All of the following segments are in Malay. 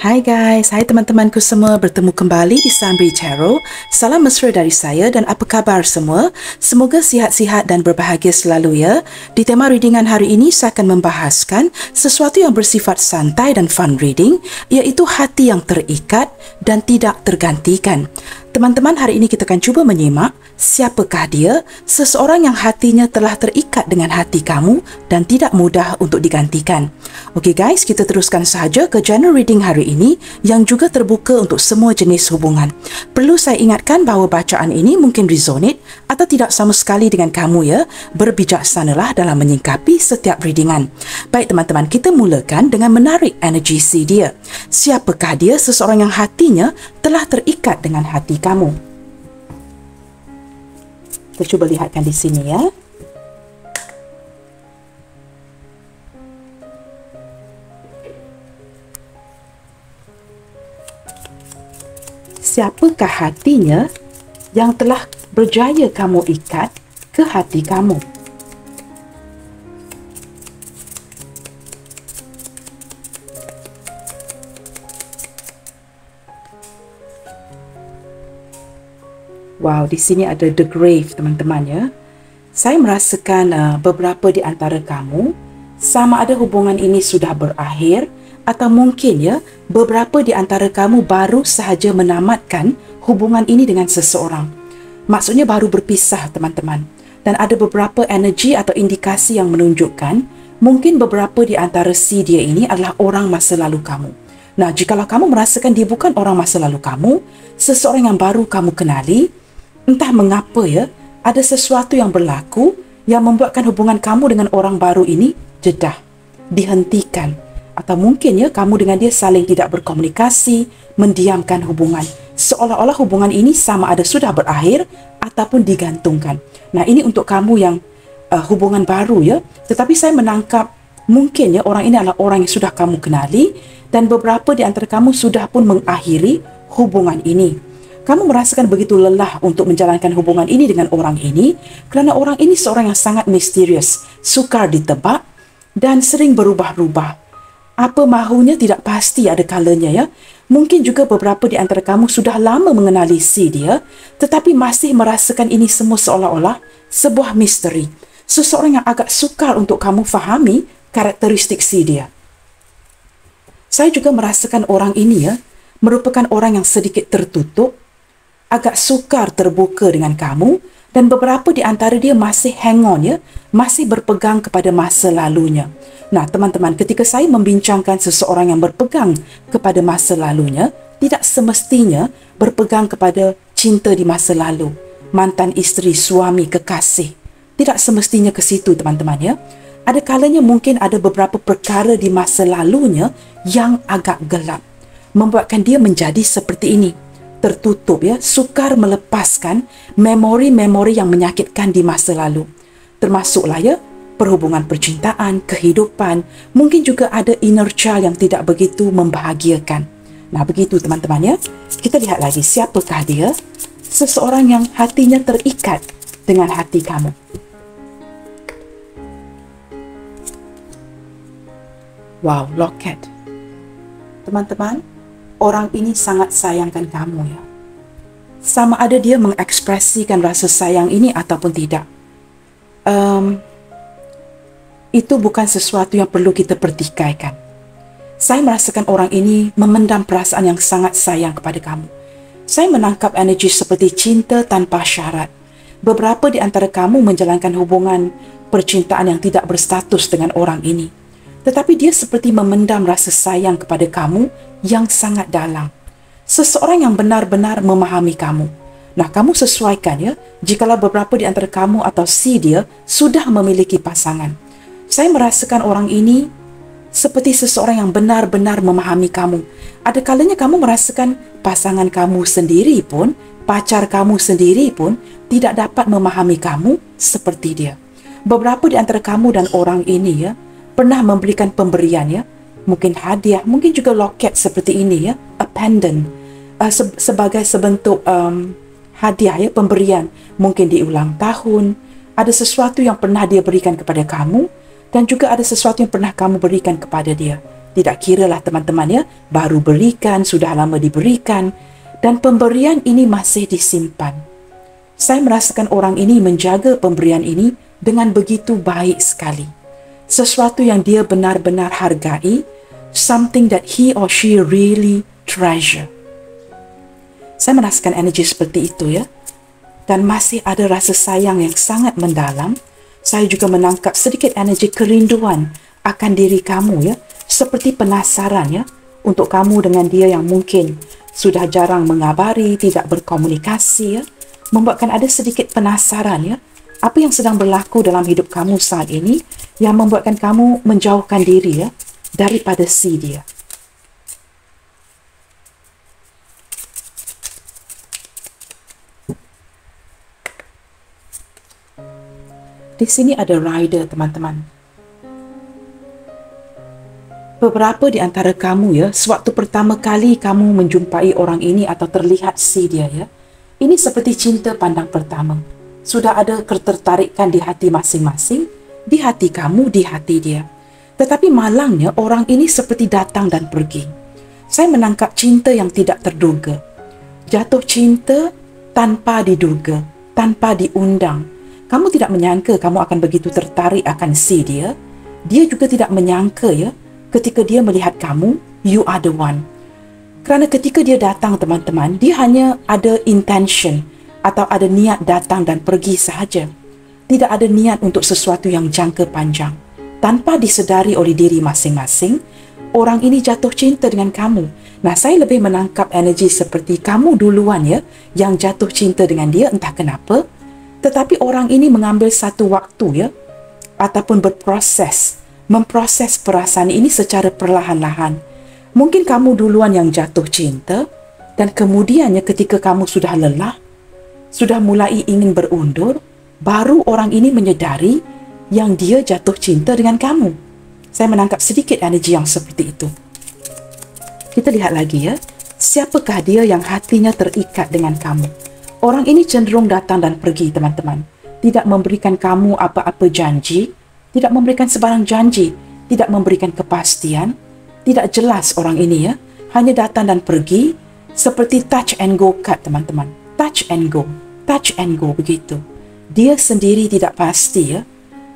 Hai guys, hai teman-temanku semua, bertemu kembali di Sunbreeze Tarot. Salam mesra dari saya dan apa khabar semua? Semoga sihat-sihat dan berbahagia selalu ya. Di tema readingan hari ini saya akan membahaskan sesuatu yang bersifat santai dan fun reading, iaitu hati yang terikat dan tidak tergantikan. Teman-teman, hari ini kita akan cuba menyimak siapakah dia, seseorang yang hatinya telah terikat dengan hati kamu dan tidak mudah untuk digantikan. Okey guys, kita teruskan sahaja ke general reading hari ini yang juga terbuka untuk semua jenis hubungan. Perlu saya ingatkan bahawa bacaan ini mungkin resonate atau tidak sama sekali dengan kamu ya. Berbijaksanalah dalam menyingkapi setiap readingan. Baik teman-teman, kita mulakan dengan menarik energi si dia. Siapakah dia, seseorang yang hatinya telah terikat dengan hati kamu? Kita cuba lihatkan di sini ya. Siapakah hatinya yang telah berjaya kamu ikat ke hati kamu? Wow, di sini ada The Grave teman-teman ya. Saya merasakan beberapa di antara kamu sama ada hubungan ini sudah berakhir atau mungkin ya beberapa di antara kamu baru sahaja menamatkan hubungan ini dengan seseorang. Maksudnya baru berpisah teman-teman. Dan ada beberapa energi atau indikasi yang menunjukkan mungkin beberapa di antara si dia ini adalah orang masa lalu kamu. Nah, jikalau kamu merasakan dia bukan orang masa lalu kamu, seseorang yang baru kamu kenali, entah mengapa ya, ada sesuatu yang berlaku yang membuatkan hubungan kamu dengan orang baru ini jedah, dihentikan. Atau mungkin ya, kamu dengan dia saling tidak berkomunikasi, mendiamkan hubungan. Seolah-olah hubungan ini sama ada sudah berakhir ataupun digantungkan. Nah, ini untuk kamu yang hubungan baru ya. Tetapi saya menangkap mungkin ya, orang ini adalah orang yang sudah kamu kenali dan beberapa di antara kamu sudah pun mengakhiri hubungan ini. Kamu merasakan begitu lelah untuk menjalankan hubungan ini dengan orang ini kerana orang ini seorang yang sangat misterius, sukar ditebak dan sering berubah-ubah. Apa mahunya tidak pasti ada kalanya ya. Mungkin juga beberapa di antara kamu sudah lama mengenali si dia tetapi masih merasakan ini semua seolah-olah sebuah misteri. Seseorang yang agak sukar untuk kamu fahami karakteristik si dia. Saya juga merasakan orang ini ya merupakan orang yang sedikit tertutup, agak sukar terbuka dengan kamu dan beberapa di antara dia masih hang on ya, masih berpegang kepada masa lalunya. Nah, teman-teman, ketika saya membincangkan seseorang yang berpegang kepada masa lalunya, tidak semestinya berpegang kepada cinta di masa lalu, mantan isteri, suami, kekasih. Tidak semestinya ke situ, teman-teman ya. Ada kalanya mungkin ada beberapa perkara di masa lalunya yang agak gelap, membuatkan dia menjadi seperti ini. Tertutup ya, sukar melepaskan memori-memori yang menyakitkan di masa lalu. Termasuklah ya, perhubungan percintaan, kehidupan, mungkin juga ada inner child yang tidak begitu membahagiakan. Nah, begitu teman-teman ya. Kita lihat lagi siapakah dia, seseorang yang hatinya terikat dengan hati kamu. Wow, locket. Teman-teman, orang ini sangat sayangkan kamu ya. Sama ada dia mengekspresikan rasa sayang ini ataupun tidak. Itu bukan sesuatu yang perlu kita pertikaikan. Saya merasakan orang ini memendam perasaan yang sangat sayang kepada kamu. Saya menangkap energi seperti cinta tanpa syarat. Beberapa di antara kamu menjalankan hubungan percintaan yang tidak berstatus dengan orang ini. Tetapi dia seperti memendam rasa sayang kepada kamu yang sangat dalam. Seseorang yang benar-benar memahami kamu. Nah, kamu sesuaikan ya, jikalau beberapa di antara kamu atau si dia sudah memiliki pasangan. Saya merasakan orang ini seperti seseorang yang benar-benar memahami kamu. Ada kalanya kamu merasakan pasangan kamu sendiri pun, pacar kamu sendiri pun tidak dapat memahami kamu seperti dia. Beberapa di antara kamu dan orang ini ya, pernah memberikan pemberian ya, mungkin hadiah, mungkin juga loket seperti ini ya, a pendant, sebagai sebentuk hadiah ya, pemberian, mungkin di ulang tahun, ada sesuatu yang pernah dia berikan kepada kamu dan juga ada sesuatu yang pernah kamu berikan kepada dia. Tidak kiralah teman-teman ya, baru berikan, sudah lama diberikan, dan pemberian ini masih disimpan. Saya merasakan orang ini menjaga pemberian ini dengan begitu baik sekali. Sesuatu yang dia benar-benar hargai, something that he or she really treasure. Saya merasakan energi seperti itu ya. Dan masih ada rasa sayang yang sangat mendalam. Saya juga menangkap sedikit energi kerinduan akan diri kamu ya. Seperti penasaran ya. Untuk kamu dengan dia yang mungkin sudah jarang mengabari, tidak berkomunikasi ya. Membuatkan ada sedikit penasaran ya. Apa yang sedang berlaku dalam hidup kamu saat ini yang membuatkan kamu menjauhkan diri ya daripada si dia. Di sini ada rider, teman-teman. Beberapa di antara kamu ya, sewaktu pertama kali kamu menjumpai orang ini atau terlihat si dia ya, ini seperti cinta pandang pertama. Sudah ada ketertarikan di hati masing-masing, di hati kamu, di hati dia. Tetapi malangnya orang ini seperti datang dan pergi. Saya menangkap cinta yang tidak terduga. Jatuh cinta tanpa diduga, tanpa diundang. Kamu tidak menyangka kamu akan begitu tertarik akan si dia. Dia juga tidak menyangka ya, ketika dia melihat kamu, you are the one. Kerana ketika dia datang teman-teman, dia hanya ada intention atau ada niat datang dan pergi sahaja. Tidak ada niat untuk sesuatu yang jangka panjang. Tanpa disedari oleh diri masing-masing, orang ini jatuh cinta dengan kamu. Nah, saya lebih menangkap energi seperti kamu duluan ya, yang jatuh cinta dengan dia entah kenapa. Tetapi orang ini mengambil satu waktu ya, ataupun memproses perasaan ini secara perlahan-lahan. Mungkin kamu duluan yang jatuh cinta, dan kemudiannya ketika kamu sudah lelah, sudah mulai ingin berundur, baru orang ini menyedari yang dia jatuh cinta dengan kamu. Saya menangkap sedikit energi yang seperti itu. Kita lihat lagi ya, siapakah dia yang hatinya terikat dengan kamu? Orang ini cenderung datang dan pergi, teman-teman. Tidak memberikan kamu apa-apa janji, tidak memberikan sebarang janji, tidak memberikan kepastian, tidak jelas orang ini ya. Hanya datang dan pergi, seperti touch and go card, teman-teman. Touch and go, begitu. Dia sendiri tidak pasti ya,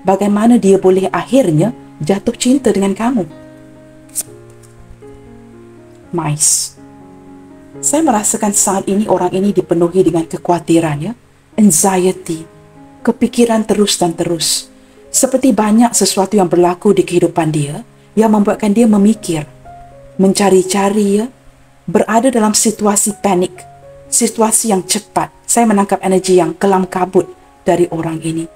bagaimana dia boleh akhirnya jatuh cinta dengan kamu. Mice. Saya merasakan saat ini orang ini dipenuhi dengan kekhawatiran ya, anxiety, kepikiran terus dan terus. Seperti banyak sesuatu yang berlaku di kehidupan dia yang membuatkan dia memikir, mencari-cari ya, berada dalam situasi panik, situasi yang cepat. Saya menangkap energi yang kelam kabut dari orang ini.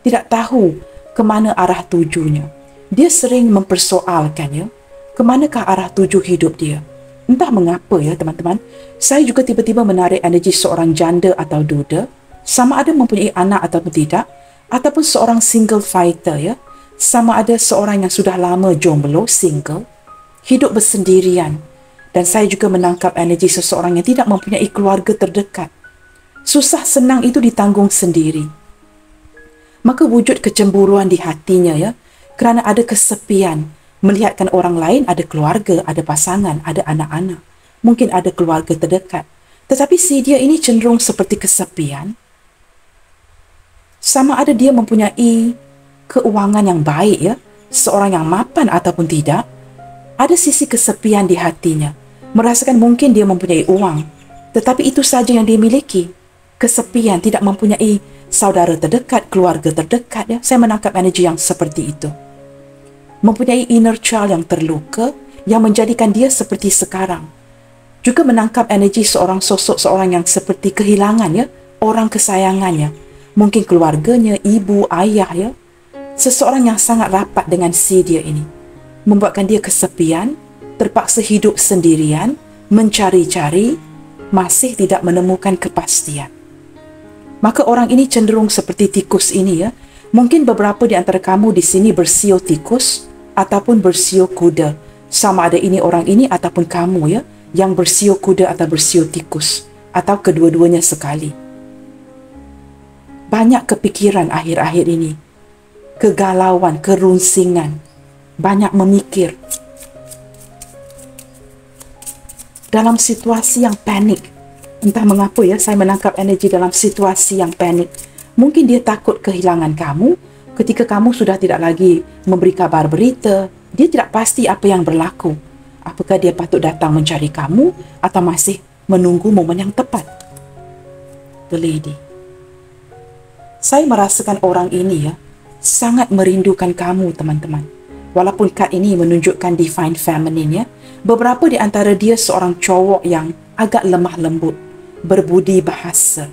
Tidak tahu ke mana arah tujunya. Dia sering mempersoalkan ya, ke manakah arah tuju hidup dia. Entah mengapa ya teman-teman, saya juga tiba-tiba menarik energi seorang janda atau duda, sama ada mempunyai anak ataupun tidak, ataupun seorang single fighter ya, sama ada seorang yang sudah lama jomblo, single, hidup bersendirian. Dan saya juga menangkap energi seseorang yang tidak mempunyai keluarga terdekat. Susah senang itu ditanggung sendiri. Maka wujud kecemburuan di hatinya ya, kerana ada kesepian, melihatkan orang lain ada keluarga, ada pasangan, ada anak-anak, mungkin ada keluarga terdekat. Tetapi si dia ini cenderung seperti kesepian. Sama ada dia mempunyai keuangan yang baik ya, seorang yang mapan ataupun tidak, ada sisi kesepian di hatinya. Merasakan mungkin dia mempunyai uang, tetapi itu saja yang dia miliki. Kesepian, tidak mempunyai saudara terdekat, keluarga terdekat ya. Saya menangkap energi yang seperti itu. Mempunyai inner child yang terluka, yang menjadikan dia seperti sekarang. Juga menangkap energi seorang sosok, seorang yang seperti kehilangan ya, orang kesayangannya. Mungkin keluarganya, ibu, ayah ya. Seseorang yang sangat rapat dengan si dia ini. Membuatkan dia kesepian, terpaksa hidup sendirian, mencari-cari, masih tidak menemukan kepastian. Maka orang ini cenderung seperti tikus ini ya. Mungkin beberapa di antara kamu di sini bersio tikus ataupun bersio kuda. Sama ada ini orang ini ataupun kamu ya, yang bersio kuda atau bersio tikus, atau kedua-duanya sekali. Banyak kepikiran akhir-akhir ini. Kegalauan, kerunsingan. Banyak memikir. dalam situasi yang panik. Entah mengapa ya, saya menangkap energi dalam situasi yang panik. Mungkin dia takut kehilangan kamu ketika kamu sudah tidak lagi memberi kabar berita. Dia tidak pasti apa yang berlaku. Apakah dia patut datang mencari kamu atau masih menunggu momen yang tepat? The lady. Saya merasakan orang ini ya, sangat merindukan kamu teman-teman. Walaupun kad ini menunjukkan divine feminine ya, beberapa di antara dia seorang cowok yang agak lemah lembut, berbudi bahasa.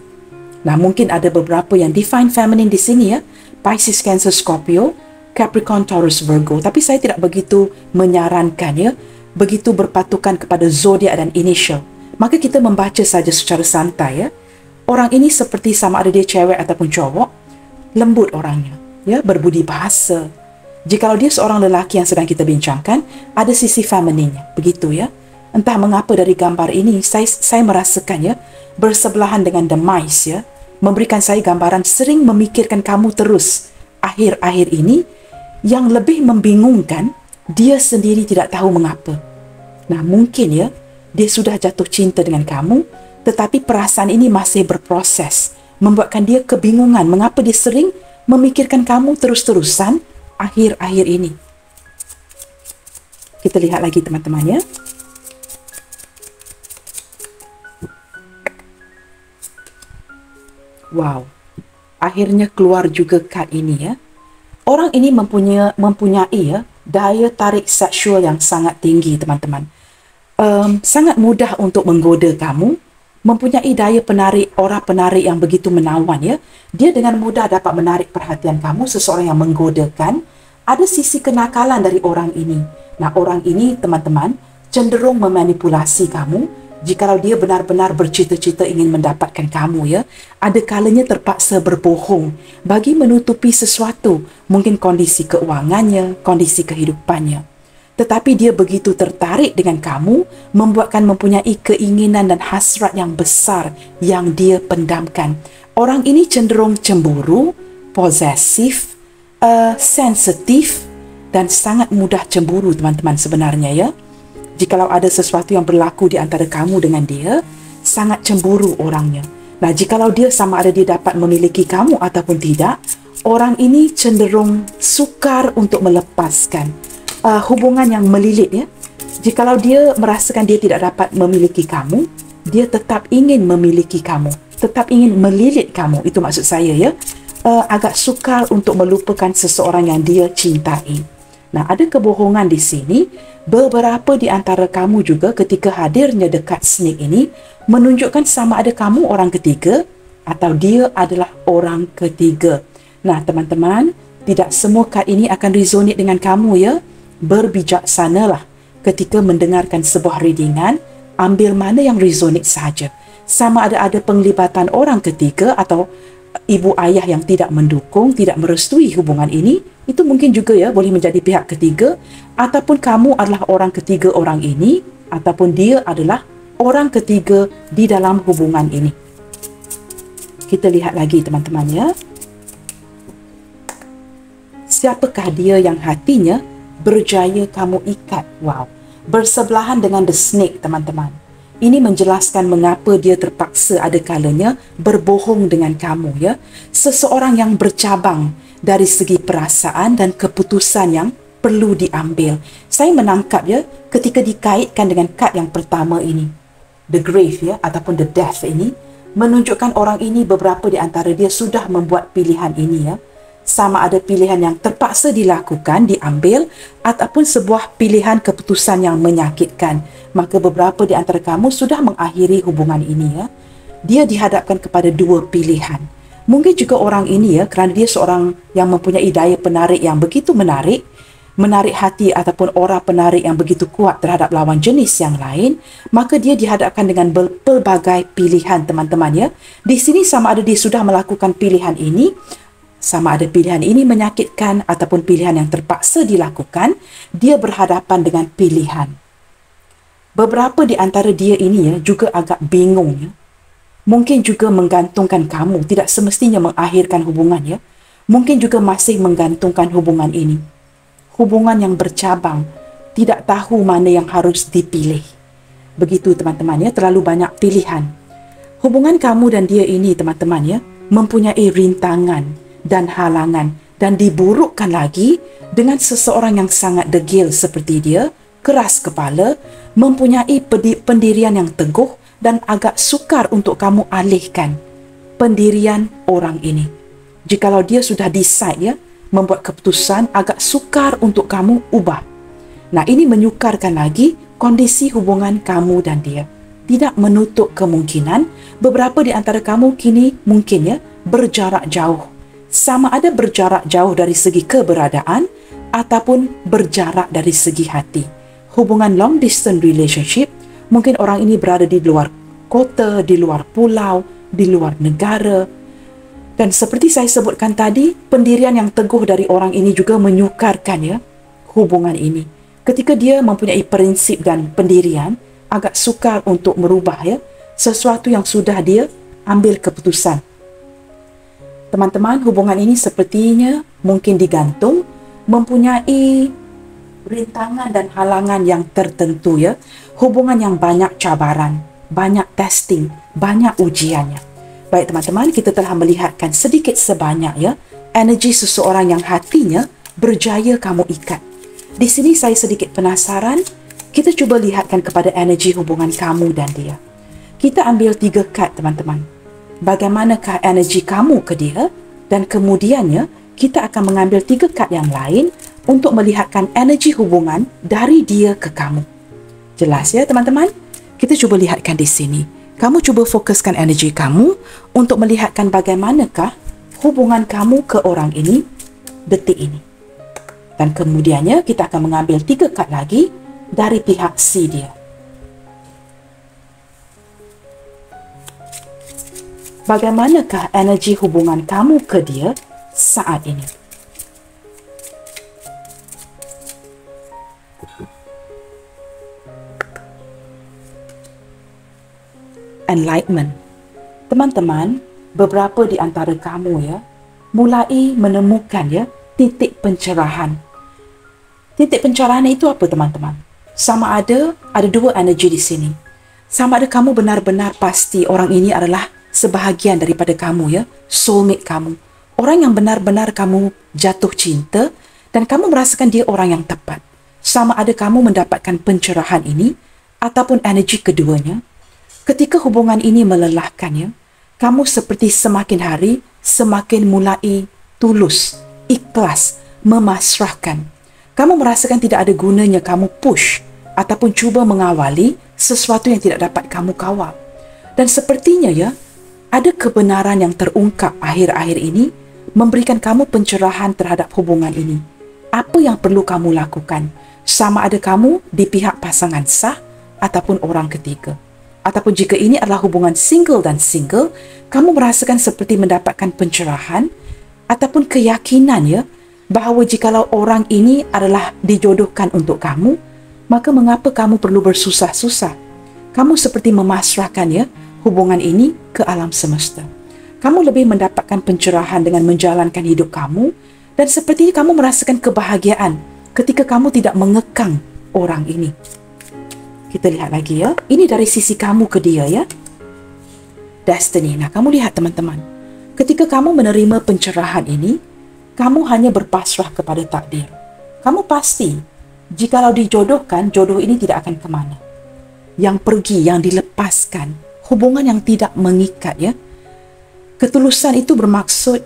Nah, mungkin ada beberapa yang divine feminine di sini ya, Pisces, Cancer, Scorpio, Capricorn, Taurus, Virgo. Tapi saya tidak begitu menyarankan ya, begitu berpatukan kepada zodiak dan initial. Maka kita membaca saja secara santai ya. Orang ini seperti sama ada dia cewek ataupun cowok, lembut orangnya, ya, berbudi bahasa. Jikalau dia seorang lelaki yang sedang kita bincangkan, ada sisi femininnya, begitu ya. Entah mengapa dari gambar ini, saya merasakan ya, bersebelahan dengan the mice ya, memberikan saya gambaran sering memikirkan kamu terus. Akhir-akhir ini, yang lebih membingungkan, dia sendiri tidak tahu mengapa. Nah, mungkin ya, dia sudah jatuh cinta dengan kamu, tetapi perasaan ini masih berproses, membuatkan dia kebingungan mengapa dia sering memikirkan kamu terus-terusan akhir-akhir ini. Kita lihat lagi teman-teman ya. Wow, akhirnya keluar juga kad ini ya. Orang ini mempunyai ya, daya tarik seksual yang sangat tinggi teman-teman. Sangat mudah untuk menggoda kamu, mempunyai daya penarik, aura penarik yang begitu menawan ya. Dia dengan mudah dapat menarik perhatian kamu, seseorang yang menggodakan. Ada sisi kenakalan dari orang ini. Nah, orang ini teman-teman cenderung memanipulasi kamu. Jikalau dia benar-benar bercita-cita ingin mendapatkan kamu ya, ada kalanya terpaksa berbohong bagi menutupi sesuatu, mungkin kondisi keuangannya, kondisi kehidupannya. Tetapi dia begitu tertarik dengan kamu, membuatkan mempunyai keinginan dan hasrat yang besar yang dia pendamkan. Orang ini cenderung cemburu, posesif, sensitif dan sangat mudah cemburu teman-teman sebenarnya ya. Jikalau ada sesuatu yang berlaku di antara kamu dengan dia, sangat cemburu orangnya. Nah, jikalau dia sama ada dia dapat memiliki kamu ataupun tidak, orang ini cenderung sukar untuk melepaskan hubungan yang melilit ya. Jikalau dia merasakan dia tidak dapat memiliki kamu, dia tetap ingin memiliki kamu, tetap ingin melilit kamu. Itu maksud saya ya. Agak sukar untuk melupakan seseorang yang dia cintai. Nah, ada kebohongan di sini. Beberapa di antara kamu juga ketika hadirnya dekat snake ini menunjukkan sama ada kamu orang ketiga atau dia adalah orang ketiga. Nah, teman-teman, tidak semua kad ini akan resonate dengan kamu ya. Berbijaksanalah ketika mendengarkan sebuah readingan, ambil mana yang resonate saja. Sama ada penglibatan orang ketiga atau ibu ayah yang tidak mendukung, tidak merestui hubungan ini, itu mungkin juga ya boleh menjadi pihak ketiga, ataupun kamu adalah orang ketiga orang ini, ataupun dia adalah orang ketiga di dalam hubungan ini. Kita lihat lagi teman-teman ya. Siapakah dia yang hatinya berjaya kamu ikat? Wow, bersebelahan dengan the snake teman-teman. Ini menjelaskan mengapa dia terpaksa ada kalanya berbohong dengan kamu ya. Seseorang yang bercabang dari segi perasaan dan keputusan yang perlu diambil. Saya menangkap ya ketika dikaitkan dengan kad yang pertama ini, the grave ya ataupun the death ini, menunjukkan orang ini beberapa di antara dia sudah membuat pilihan ini ya. Sama ada pilihan yang terpaksa dilakukan, diambil, ataupun sebuah pilihan keputusan yang menyakitkan. Maka beberapa di antara kamu sudah mengakhiri hubungan ini ya. Dia dihadapkan kepada dua pilihan. Mungkin juga orang ini ya, kerana dia seorang yang mempunyai daya penarik yang begitu menarik hati ataupun aura penarik yang begitu kuat terhadap lawan jenis yang lain, maka dia dihadapkan dengan pelbagai pilihan teman-teman ya. Di sini sama ada dia sudah melakukan pilihan ini, sama ada pilihan ini menyakitkan ataupun pilihan yang terpaksa dilakukan, dia berhadapan dengan pilihan. Beberapa di antara dia ini ya juga agak bingung ya. Mungkin juga menggantungkan kamu, tidak semestinya mengakhirkan hubungan ya. Mungkin juga masih menggantungkan hubungan ini. Hubungan yang bercabang, tidak tahu mana yang harus dipilih. Begitu teman-teman ya, terlalu banyak pilihan. Hubungan kamu dan dia ini teman-teman ya, mempunyai rintangan dan halangan, dan diburukkan lagi dengan seseorang yang sangat degil seperti dia, keras kepala, mempunyai pendirian yang teguh dan agak sukar untuk kamu alihkan pendirian orang ini. Jikalau dia sudah decide ya, membuat keputusan, agak sukar untuk kamu ubah. Nah, ini menyukarkan lagi kondisi hubungan kamu dan dia. Tidak menutup kemungkinan beberapa di antara kamu kini mungkin ya berjarak jauh. Sama ada berjarak jauh dari segi keberadaan ataupun berjarak dari segi hati. Hubungan long distance relationship, mungkin orang ini berada di luar kota, di luar pulau, di luar negara. Dan seperti saya sebutkan tadi, pendirian yang teguh dari orang ini juga menyukarkan ya hubungan ini. Ketika dia mempunyai prinsip dan pendirian, agak sukar untuk merubah ya sesuatu yang sudah dia ambil keputusan. Teman-teman, hubungan ini sepertinya mungkin digantung, mempunyai rintangan dan halangan yang tertentu ya. Hubungan yang banyak cabaran, banyak testing, banyak ujiannya. Baik teman-teman, kita telah melihatkan sedikit sebanyak ya energi seseorang yang hatinya berjaya kamu ikat. Di sini saya sedikit penasaran. Kita cuba lihatkan kepada energi hubungan kamu dan dia. Kita ambil 3 kad teman-teman. Bagaimanakah energi kamu ke dia, dan kemudiannya kita akan mengambil 3 kad yang lain untuk melihatkan energi hubungan dari dia ke kamu. Jelas ya teman-teman? Kita cuba lihatkan di sini. Kamu cuba fokuskan energi kamu untuk melihatkan bagaimanakah hubungan kamu ke orang ini detik ini. Dan kemudiannya kita akan mengambil 3 kad lagi dari pihak si dia. Bagaimanakah energi hubungan kamu ke dia saat ini? Enlightenment. Teman-teman, beberapa di antara kamu ya mulai menemukan ya titik pencerahan. Titik pencerahan itu apa teman-teman? Sama ada 2 energi di sini. Sama ada kamu benar-benar pasti orang ini adalah sebahagian daripada kamu ya, soulmate kamu. Orang yang benar-benar kamu jatuh cinta dan kamu merasakan dia orang yang tepat. Sama ada kamu mendapatkan pencerahan ini ataupun energi keduanya. Ketika hubungan ini melelahkan ya, kamu seperti semakin hari semakin mulai tulus, ikhlas, memasrahkan. Kamu merasakan tidak ada gunanya kamu push ataupun cuba mengawali sesuatu yang tidak dapat kamu kawal. Dan sepertinya ya, ada kebenaran yang terungkap akhir-akhir ini memberikan kamu pencerahan terhadap hubungan ini. Apa yang perlu kamu lakukan? Sama ada kamu di pihak pasangan sah ataupun orang ketiga. Ataupun jika ini adalah hubungan single dan single, kamu merasakan seperti mendapatkan pencerahan ataupun keyakinan ya, bahawa jikalau orang ini adalah dijodohkan untuk kamu, maka mengapa kamu perlu bersusah-susah? Kamu seperti memasrahkan ya hubungan ini ke alam semesta. Kamu lebih mendapatkan pencerahan dengan menjalankan hidup kamu, dan sepertinya kamu merasakan kebahagiaan ketika kamu tidak mengekang orang ini. Kita lihat lagi ya. Ini dari sisi kamu ke dia ya. Destiny. Nah, kamu lihat teman-teman. Ketika kamu menerima pencerahan ini, kamu hanya berpasrah kepada takdir. Kamu pasti jikalau dijodohkan, jodoh ini tidak akan kemana. Yang pergi, yang dilepaskan, hubungan yang tidak mengikat ya. Ketulusan itu bermaksud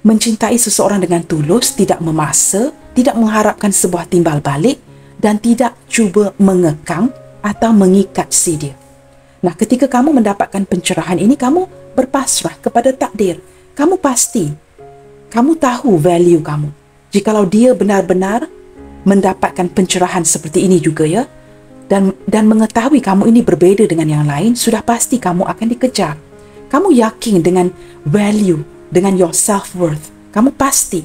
mencintai seseorang dengan tulus, tidak memaksa, tidak mengharapkan sebuah timbal balik, dan tidak cuba mengekang atau mengikat si dia. Nah, ketika kamu mendapatkan pencerahan ini, kamu berpasrah kepada takdir. Kamu pasti, kamu tahu value kamu. Jikalau dia benar-benar mendapatkan pencerahan seperti ini juga ya, dan mengetahui kamu ini berbeza dengan yang lain, sudah pasti kamu akan dikejar. Kamu yakin dengan value, dengan your self-worth. Kamu pasti,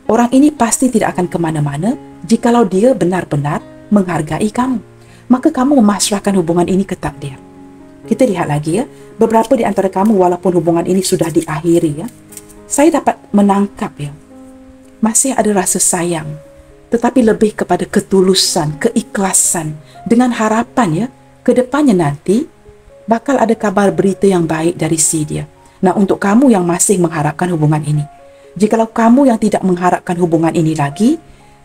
orang ini pasti tidak akan kemana-mana jikalau dia benar-benar menghargai kamu. Maka kamu memasrahkan hubungan ini ke takdir. Kita lihat lagi ya, beberapa di antara kamu walaupun hubungan ini sudah diakhiri ya, saya dapat menangkap ya, masih ada rasa sayang, tetapi lebih kepada ketulusan, keikhlasan, dengan harapan ya, ke depannya nanti bakal ada kabar berita yang baik dari si dia. Nah, untuk kamu yang masih mengharapkan hubungan ini, jikalau kamu yang tidak mengharapkan hubungan ini lagi,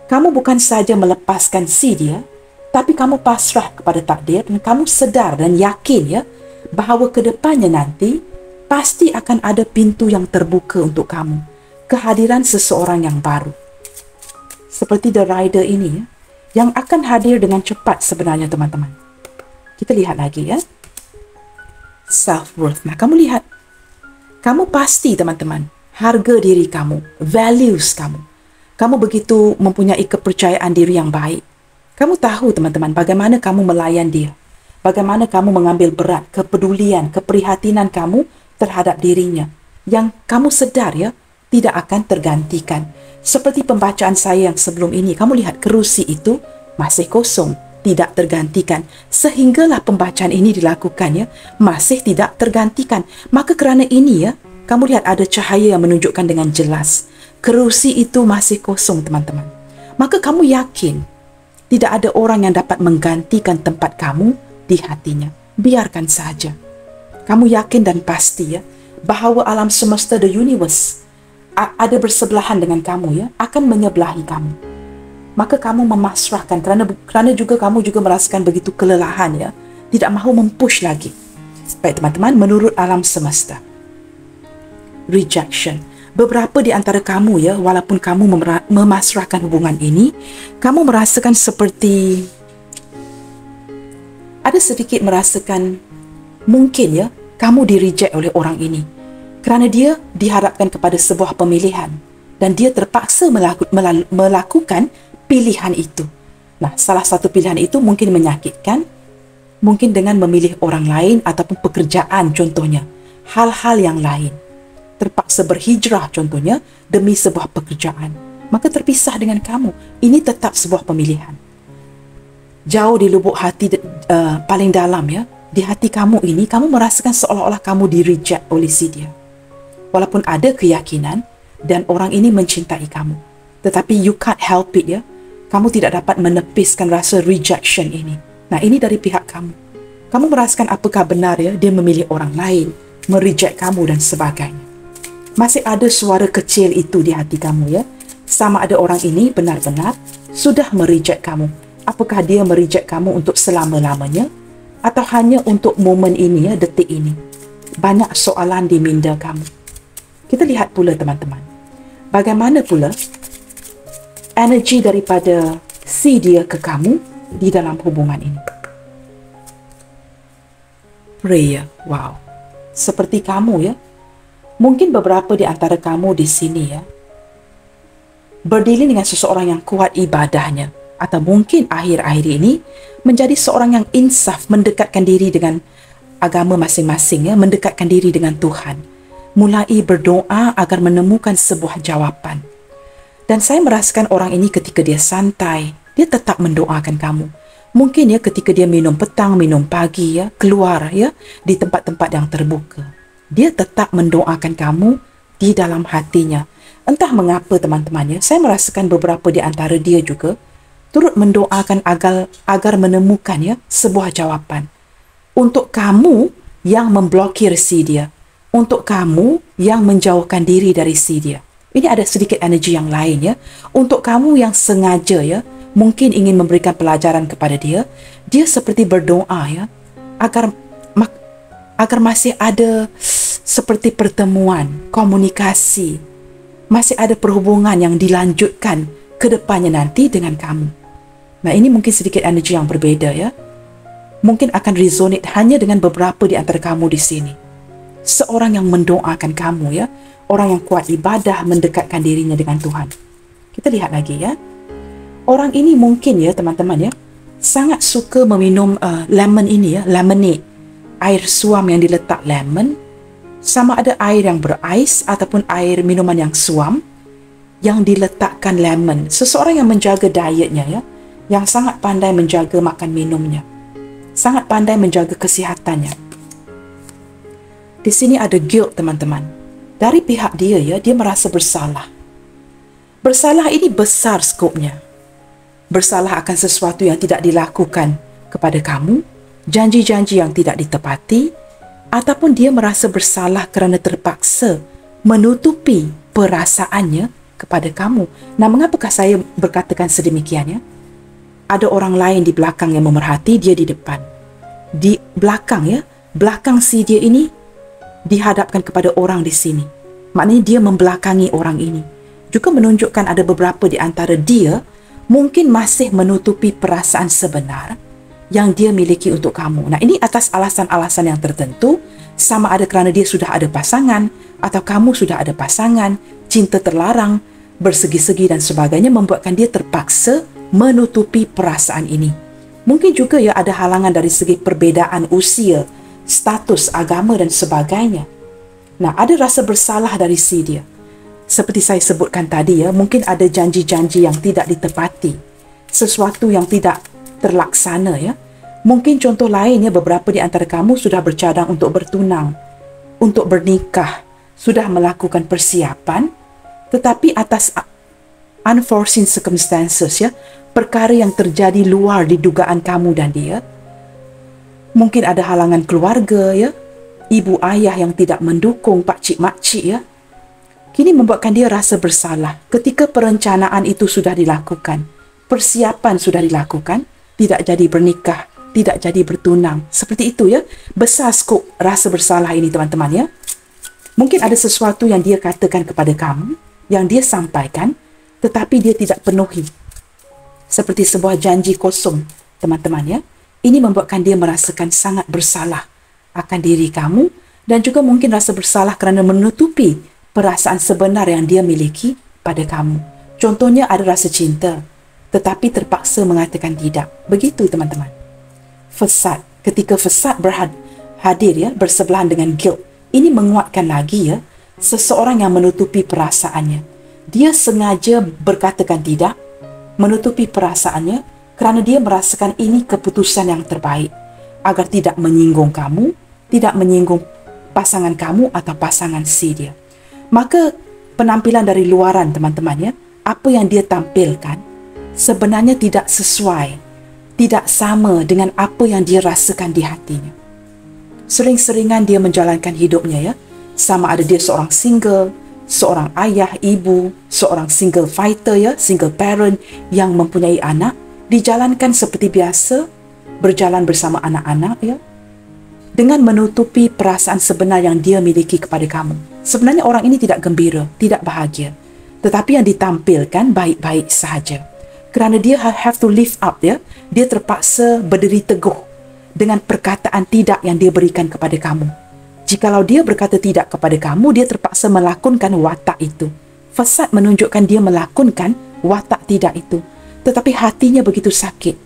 kamu bukan saja melepaskan si dia, tapi kamu pasrah kepada takdir dan kamu sedar dan yakin ya, bahawa ke depannya nanti pasti akan ada pintu yang terbuka untuk kamu. Kehadiran seseorang yang baru. Seperti The Rider ini ya, yang akan hadir dengan cepat sebenarnya teman-teman. Kita lihat lagi ya. Self-worth. Nah, kamu lihat. Kamu pasti teman-teman, harga diri kamu, values kamu. Kamu begitu mempunyai kepercayaan diri yang baik. Kamu tahu teman-teman bagaimana kamu melayan dia. Bagaimana kamu mengambil berat kepedulian, keprihatinan kamu terhadap dirinya. Yang kamu sedar ya, tidak akan tergantikan. Seperti pembacaan saya yang sebelum ini, kamu lihat kerusi itu masih kosong, tidak tergantikan. Sehinggalah pembacaan ini dilakukan ya, masih tidak tergantikan. Maka kerana ini ya, kamu lihat ada cahaya yang menunjukkan dengan jelas. Kerusi itu masih kosong teman-teman. Maka kamu yakin, tidak ada orang yang dapat menggantikan tempat kamu di hatinya. Biarkan saja. Kamu yakin dan pasti ya, bahawa alam semesta, the universe, ada bersebelahan dengan kamu ya, akan menyebelahi kamu. Maka kamu memasrahkan kerana juga kamu juga merasakan begitu kelelahan ya, tidak mahu mempush lagi. Baik teman-teman, menurut alam semesta, rejection. Beberapa di antara kamu ya, walaupun kamu memasrahkan hubungan ini, kamu merasakan seperti ada sedikit merasakan mungkin ya, kamu di-reject oleh orang ini. Kerana dia dihadapkan kepada sebuah pemilihan dan dia terpaksa melakukan pilihan itu. Nah, salah satu pilihan itu mungkin menyakitkan, mungkin dengan memilih orang lain ataupun pekerjaan contohnya. Hal-hal yang lain. Terpaksa berhijrah contohnya demi sebuah pekerjaan. Maka terpisah dengan kamu. Ini tetap sebuah pemilihan. Jauh di lubuk hati paling dalam ya, di hati kamu ini, kamu merasakan seolah-olah kamu di-reject oleh si dia. Walaupun ada keyakinan dan orang ini mencintai kamu. Tetapi you can't help it ya. Kamu tidak dapat menepiskan rasa rejection ini. Nah, ini dari pihak kamu. Kamu merasakan apakah benar ya, dia memilih orang lain, mereject kamu dan sebagainya. Masih ada suara kecil itu di hati kamu ya. Sama ada orang ini benar-benar sudah mereject kamu. Apakah dia mereject kamu untuk selama-lamanya? Atau hanya untuk momen ini ya, detik ini? Banyak soalan di minda kamu. Kita lihat pula teman-teman, bagaimana pula energi daripada si dia ke kamu di dalam hubungan ini. Prayer, wow. Seperti kamu ya, mungkin beberapa di antara kamu di sini ya, berdiri dengan seseorang yang kuat ibadahnya, atau mungkin akhir-akhir ini menjadi seorang yang insaf, mendekatkan diri dengan agama masing-masing ya, mendekatkan diri dengan Tuhan. Mulai berdoa agar menemukan sebuah jawapan. Dan saya merasakan orang ini ketika dia santai, dia tetap mendoakan kamu. Mungkin ya ketika dia minum petang, minum pagi ya, keluar ya di tempat-tempat yang terbuka. Dia tetap mendoakan kamu di dalam hatinya. Entah mengapa teman-teman ya, saya merasakan beberapa di antara dia juga turut mendoakan agar menemukan ya sebuah jawapan. Untuk kamu yang memblokir si dia. Untuk kamu yang menjauhkan diri dari si dia. Ini ada sedikit energi yang lain ya. Untuk kamu yang sengaja ya, mungkin ingin memberikan pelajaran kepada dia, dia seperti berdoa ya, agar masih ada seperti pertemuan, komunikasi, masih ada perhubungan yang dilanjutkan ke depannya nanti dengan kamu. Nah, ini mungkin sedikit energi yang berbeda ya. Mungkin akan resonate hanya dengan beberapa di antara kamu di sini. Seorang yang mendoakan kamu ya, orang yang kuat ibadah, mendekatkan dirinya dengan Tuhan. Kita lihat lagi ya. Orang ini mungkin ya teman-teman ya, sangat suka meminum lemon ini ya, lemonade. Air suam yang diletak lemon, sama ada air yang berais ataupun air minuman yang suam yang diletakkan lemon. Seseorang yang menjaga dietnya ya, yang sangat pandai menjaga makan minumnya, sangat pandai menjaga kesihatannya. Di sini ada guilt teman-teman. Dari pihak dia ya, dia merasa bersalah. Bersalah ini besar skopnya. bersalah akan sesuatu yang tidak dilakukan kepada kamu, janji-janji yang tidak ditepati, ataupun dia merasa bersalah kerana terpaksa menutupi perasaannya kepada kamu. Nah, mengapakah saya berkatakan sedemikiannya? Ada orang lain di belakang yang memerhati, dia di depan. Di belakang belakang si dia ini dihadapkan kepada orang di sini. Maknanya dia membelakangi orang ini. Juga menunjukkan ada beberapa di antara dia mungkin masih menutupi perasaan sebenar yang dia miliki untuk kamu. Nah, ini atas alasan-alasan yang tertentu, sama ada kerana dia sudah ada pasangan atau kamu sudah ada pasangan, cinta terlarang, bersegi-segi dan sebagainya, membuatkan dia terpaksa menutupi perasaan ini. Mungkin juga ada halangan dari segi perbezaan usia, status, agama dan sebagainya. Nah, ada rasa bersalah dari si dia. Seperti saya sebutkan tadi mungkin ada janji-janji yang tidak ditepati, sesuatu yang tidak terlaksana Mungkin contoh lain beberapa di antara kamu sudah bercadang untuk bertunang, untuk bernikah, sudah melakukan persiapan, tetapi atas unforeseen circumstances perkara yang terjadi luar di dugaan kamu dan dia. Mungkin ada halangan keluarga ibu ayah yang tidak mendukung, pakcik makcik Kini membuatkan dia rasa bersalah ketika perencanaan itu sudah dilakukan, persiapan sudah dilakukan, tidak jadi bernikah, tidak jadi bertunang. Seperti itu besar skop rasa bersalah ini teman-teman Mungkin ada sesuatu yang dia katakan kepada kamu, yang dia sampaikan, tetapi dia tidak penuhi. Seperti sebuah janji kosong, teman-teman Ini membuatkan dia merasakan sangat bersalah akan diri kamu, dan juga mungkin rasa bersalah kerana menutupi perasaan sebenar yang dia miliki pada kamu. Contohnya ada rasa cinta, tetapi terpaksa mengatakan tidak. Begitu teman-teman. Fasad, ketika fasad hadir bersebelahan dengan guilt, ini menguatkan lagi seseorang yang menutupi perasaannya. Dia sengaja berkatakan tidak, menutupi perasaannya kerana dia merasakan ini keputusan yang terbaik agar tidak menyinggung kamu, tidak menyinggung pasangan kamu atau pasangan si dia. Maka penampilan dari luaran teman-teman apa yang dia tampilkan sebenarnya tidak sesuai, tidak sama dengan apa yang dia rasakan di hatinya. Sering-seringan dia menjalankan hidupnya sama ada dia seorang single, seorang ayah, ibu, seorang single fighter single parent yang mempunyai anak, dijalankan seperti biasa, berjalan bersama anak-anak dengan menutupi perasaan sebenar yang dia miliki kepada kamu. Sebenarnya orang ini tidak gembira, tidak bahagia, tetapi yang ditampilkan baik-baik sahaja. Kerana dia have to live up dia terpaksa berdiri teguh dengan perkataan tidak yang dia berikan kepada kamu. Jikalau dia berkata tidak kepada kamu, dia terpaksa melakonkan watak itu. Fasad menunjukkan dia melakonkan watak tidak itu, tetapi hatinya begitu sakit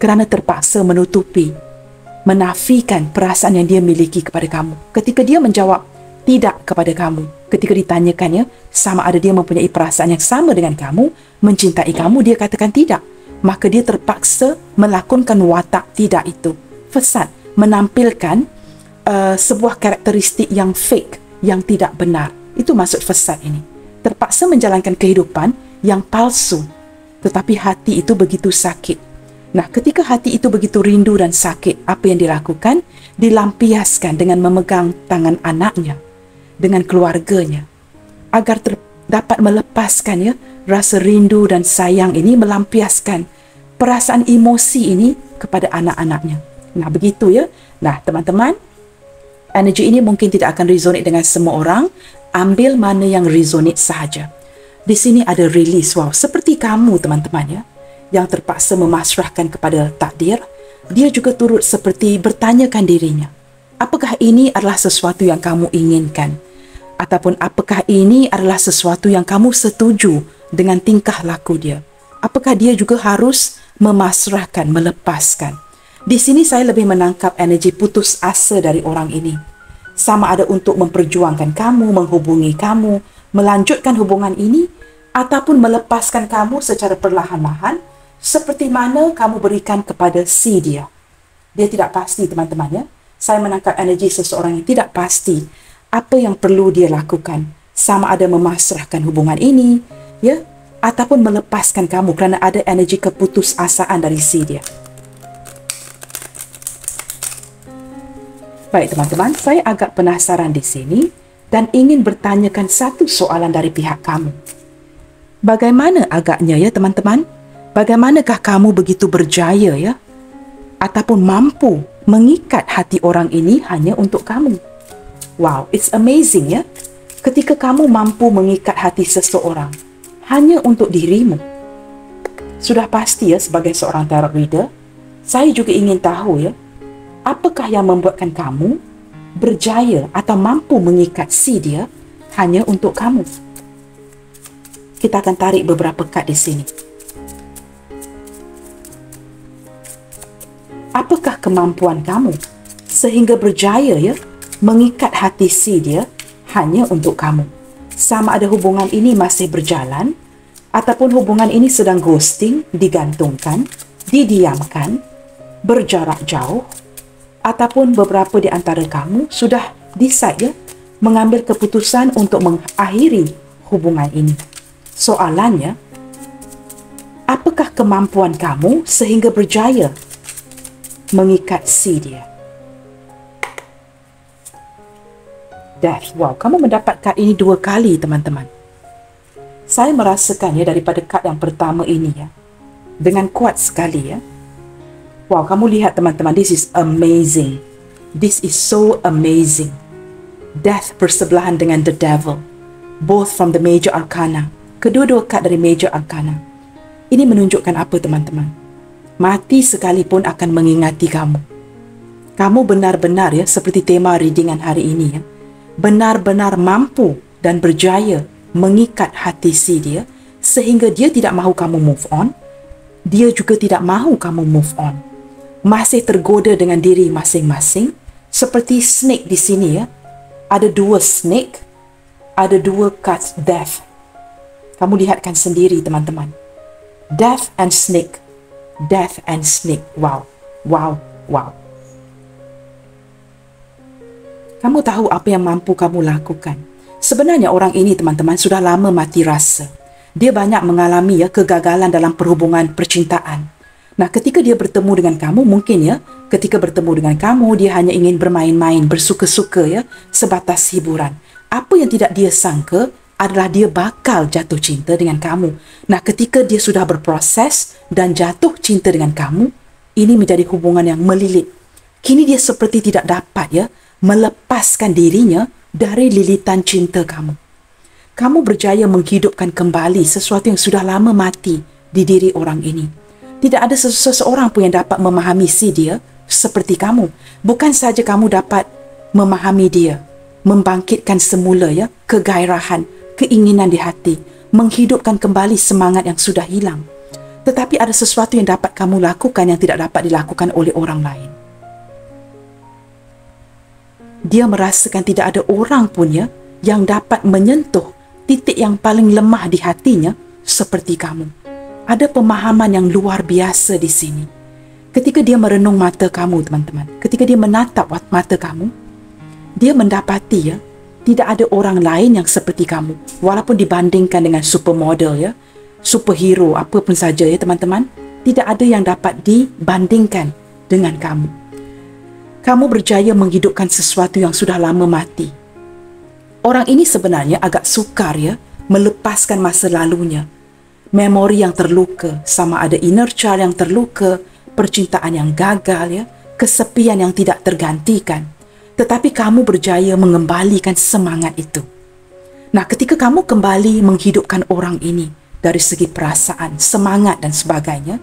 kerana terpaksa menutupi, menafikan perasaan yang dia miliki kepada kamu. Ketika dia menjawab tidak kepada kamu, ketika ditanyakannya sama ada dia mempunyai perasaan yang sama dengan kamu, mencintai kamu, dia katakan tidak, maka dia terpaksa melakonkan watak tidak itu. Fasad menampilkan sebuah karakteristik yang fake, yang tidak benar. Itu maksud fasad ini. Terpaksa menjalankan kehidupan yang palsu, tetapi hati itu begitu sakit. Nah, ketika hati itu begitu rindu dan sakit, apa yang dilakukan? Dilampiaskan dengan memegang tangan anaknya, dengan keluarganya, agar dapat melepaskan rasa rindu dan sayang ini, melampiaskan perasaan emosi ini kepada anak-anaknya. Nah, begitu Nah, teman-teman, energi ini mungkin tidak akan resonate dengan semua orang. Ambil mana yang resonate sahaja. Di sini ada release. Wow, seperti kamu teman-teman yang terpaksa memasrahkan kepada takdir, dia juga turut seperti bertanyakan dirinya, apakah ini adalah sesuatu yang kamu inginkan? Ataupun apakah ini adalah sesuatu yang kamu setuju dengan tingkah laku dia? Apakah dia juga harus memasrahkan, melepaskan? Di sini saya lebih menangkap energi putus asa dari orang ini. Sama ada untuk memperjuangkan kamu, menghubungi kamu, melanjutkan hubungan ini, ataupun melepaskan kamu secara perlahan-lahan, seperti mana kamu berikan kepada si dia. Dia tidak pasti teman-teman Saya menangkap energi seseorang yang tidak pasti apa yang perlu dia lakukan. Sama ada memasrahkan hubungan ini ataupun melepaskan kamu kerana ada energi keputusasaan dari si dia. Baik teman-teman, saya agak penasaran di sini dan ingin bertanyakan satu soalan dari pihak kamu. Bagaimana agaknya ya teman-teman? Bagaimanakah kamu begitu berjaya ya? Ataupun mampu mengikat hati orang ini hanya untuk kamu? Wow, it's amazing ya. Ketika kamu mampu mengikat hati seseorang hanya untuk dirimu. Sudah pasti ya, sebagai seorang tarot reader, saya juga ingin tahu ya, apakah yang membuatkan kamu berjaya atau mampu mengikat si dia hanya untuk kamu? Kita akan tarik beberapa kad di sini. Apakah kemampuan kamu sehingga berjaya ya mengikat hati si dia hanya untuk kamu? Sama ada hubungan ini masih berjalan ataupun hubungan ini sedang ghosting, digantungkan, didiamkan, berjarak jauh, ataupun beberapa di antara kamu sudah decide ya, mengambil keputusan untuk mengakhiri hubungan ini. Soalannya, apakah kemampuan kamu sehingga berjaya mengikat si dia? Death. Wow, kamu mendapat kad ini 2 kali teman-teman. Saya merasakan ya daripada kad yang pertama ini ya, dengan kuat sekali ya. Wow, kamu lihat teman-teman, this is amazing. This is so amazing. Death bersebelahan dengan the devil. Both from the major arcana. Kedua-dua kad dari major arcana. Ini menunjukkan apa teman-teman? Mati sekalipun akan mengingati kamu. Kamu benar-benar ya, seperti tema readingan hari ini ya, benar-benar mampu dan berjaya mengikat hati si dia sehingga dia tidak mahu kamu move on. Dia juga tidak mahu kamu move on. Masih tergoda dengan diri masing-masing, seperti snake di sini ya. Ada 2 snake, ada 2 cards death. Kamu lihatkan sendiri teman-teman. Death and snake. Death and snake. Wow. Wow. Wow. Kamu tahu apa yang mampu kamu lakukan? Sebenarnya orang ini teman-teman sudah lama mati rasa. Dia banyak mengalami ya kegagalan dalam perhubungan percintaan. Nah, ketika dia bertemu dengan kamu, mungkin ya, ketika bertemu dengan kamu, dia hanya ingin bermain-main, bersuka-suka ya, sebatas hiburan. Apa yang tidak dia sangka adalah dia bakal jatuh cinta dengan kamu. Nah, ketika dia sudah berproses dan jatuh cinta dengan kamu, ini menjadi hubungan yang melilit. Kini dia seperti tidak dapat ya, melepaskan dirinya dari lilitan cinta kamu. Kamu berjaya menghidupkan kembali sesuatu yang sudah lama mati di diri orang ini. Tidak ada seseorang pun yang dapat memahami si dia seperti kamu. Bukan saja kamu dapat memahami dia, membangkitkan semula ya kegairahan, keinginan di hati, menghidupkan kembali semangat yang sudah hilang. Tetapi ada sesuatu yang dapat kamu lakukan yang tidak dapat dilakukan oleh orang lain. Dia merasakan tidak ada orang pun ya yang dapat menyentuh titik yang paling lemah di hatinya seperti kamu. Ada pemahaman yang luar biasa di sini. Ketika dia merenung mata kamu, teman-teman, ketika dia menatap mata kamu, dia mendapati ya, tidak ada orang lain yang seperti kamu. Walaupun dibandingkan dengan supermodel ya, superhero, apa pun saja ya teman-teman, tidak ada yang dapat dibandingkan dengan kamu. Kamu berjaya menghidupkan sesuatu yang sudah lama mati. Orang ini sebenarnya agak sukar ya, melepaskan masa lalunya. Memori yang terluka, sama ada inner child yang terluka, percintaan yang gagal ya, kesepian yang tidak tergantikan. Tetapi kamu berjaya mengembalikan semangat itu. Nah, ketika kamu kembali menghidupkan orang ini dari segi perasaan, semangat dan sebagainya,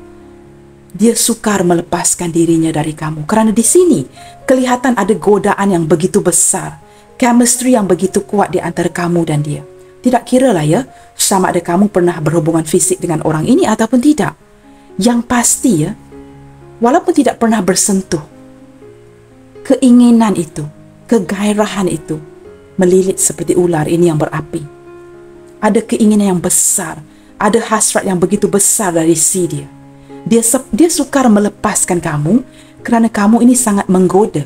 dia sukar melepaskan dirinya dari kamu. Kerana di sini kelihatan ada godaan yang begitu besar, chemistry yang begitu kuat di antara kamu dan dia. Tidak kiralah ya, sama ada kamu pernah berhubungan fisik dengan orang ini ataupun tidak. Yang pasti ya, walaupun tidak pernah bersentuh, keinginan itu, kegairahan itu melilit seperti ular ini yang berapi. Ada keinginan yang besar, ada hasrat yang begitu besar dari si dia. Dia sukar melepaskan kamu kerana kamu ini sangat menggoda.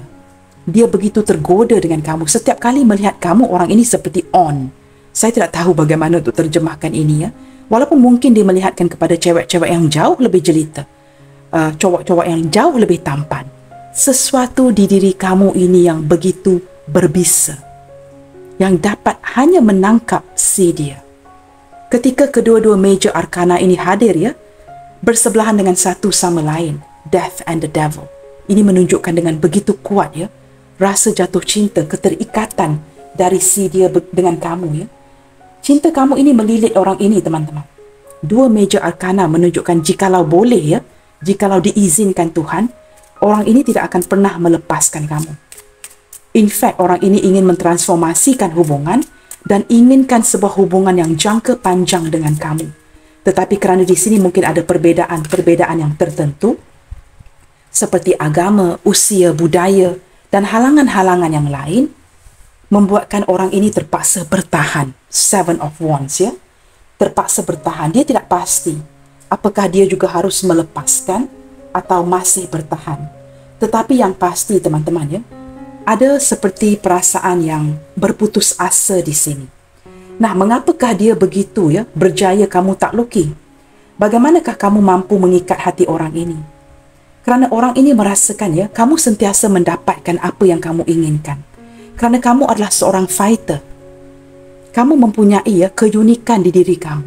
Dia begitu tergoda dengan kamu. Setiap kali melihat kamu, orang ini seperti on. Saya tidak tahu bagaimana untuk terjemahkan ini ya. Walaupun mungkin dia melihatkan kepada cewek-cewek yang jauh lebih jelita, cowok-cowok yang jauh lebih tampan, sesuatu di diri kamu ini yang begitu berbisa, yang dapat hanya menangkap si dia. Ketika kedua-dua major arkana ini hadir ya, bersebelahan dengan satu sama lain, Death and the Devil. Ini menunjukkan dengan begitu kuat ya, rasa jatuh cinta, keterikatan dari si dia dengan kamu ya. Cinta kamu ini melilit orang ini, teman-teman. Dua major arkana menunjukkan jikalau boleh ya, jikalau diizinkan Tuhan, orang ini tidak akan pernah melepaskan kamu. In fact, orang ini ingin mentransformasikan hubungan dan inginkan sebuah hubungan yang jangka panjang dengan kamu. Tetapi kerana di sini mungkin ada perbedaan yang tertentu, seperti agama, usia, budaya, dan halangan-halangan yang lain, membuatkan orang ini terpaksa bertahan. Seven of Wands ya, terpaksa bertahan. Dia tidak pasti apakah dia juga harus melepaskan atau masih bertahan. Tetapi yang pasti teman-teman ya, ada seperti perasaan yang berputus asa di sini. Nah, mengapakah dia begitu ya, berjaya kamu takluki? Bagaimanakah kamu mampu mengikat hati orang ini? Kerana orang ini merasakan ya, kamu sentiasa mendapatkan apa yang kamu inginkan. Kerana kamu adalah seorang fighter. Kamu mempunyai ya keunikan di diri kamu.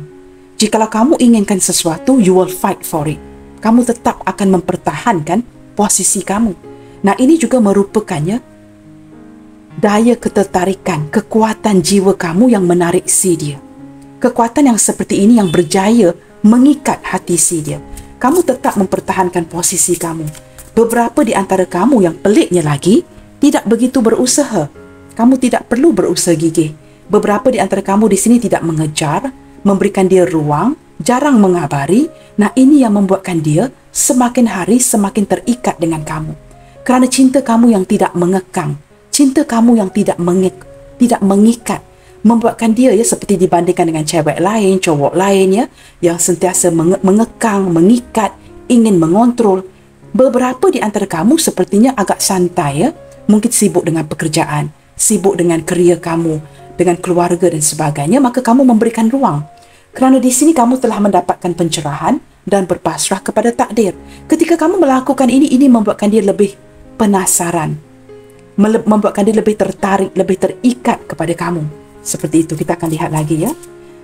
Jikalau kamu inginkan sesuatu, you will fight for it. Kamu tetap akan mempertahankan posisi kamu. Nah, ini juga merupakannya daya ketertarikan, kekuatan jiwa kamu yang menarik si dia. Kekuatan yang seperti ini yang berjaya mengikat hati si dia. Kamu tetap mempertahankan posisi kamu. Beberapa di antara kamu yang peliknya lagi, tidak begitu berusaha. Kamu tidak perlu berusaha gigih. Beberapa di antara kamu di sini tidak mengejar, memberikan dia ruang, jarang mengabari. Nah, ini yang membuatkan dia semakin hari semakin terikat dengan kamu. Kerana cinta kamu yang tidak mengekang, cinta kamu yang tidak mengikat, membuatkan dia ya seperti dibandingkan dengan cewek lain, cowok lain ya, yang sentiasa mengekang, mengikat, ingin mengontrol. Beberapa di antara kamu sepertinya agak santai ya, mungkin sibuk dengan pekerjaan, sibuk dengan kerja kamu, dengan keluarga dan sebagainya, maka kamu memberikan ruang. Kerana di sini kamu telah mendapatkan pencerahan dan berpasrah kepada takdir. Ketika kamu melakukan ini membuatkan dia lebih penasaran, membuatkan dia lebih tertarik, lebih terikat kepada kamu. Seperti itu kita akan lihat lagi ya.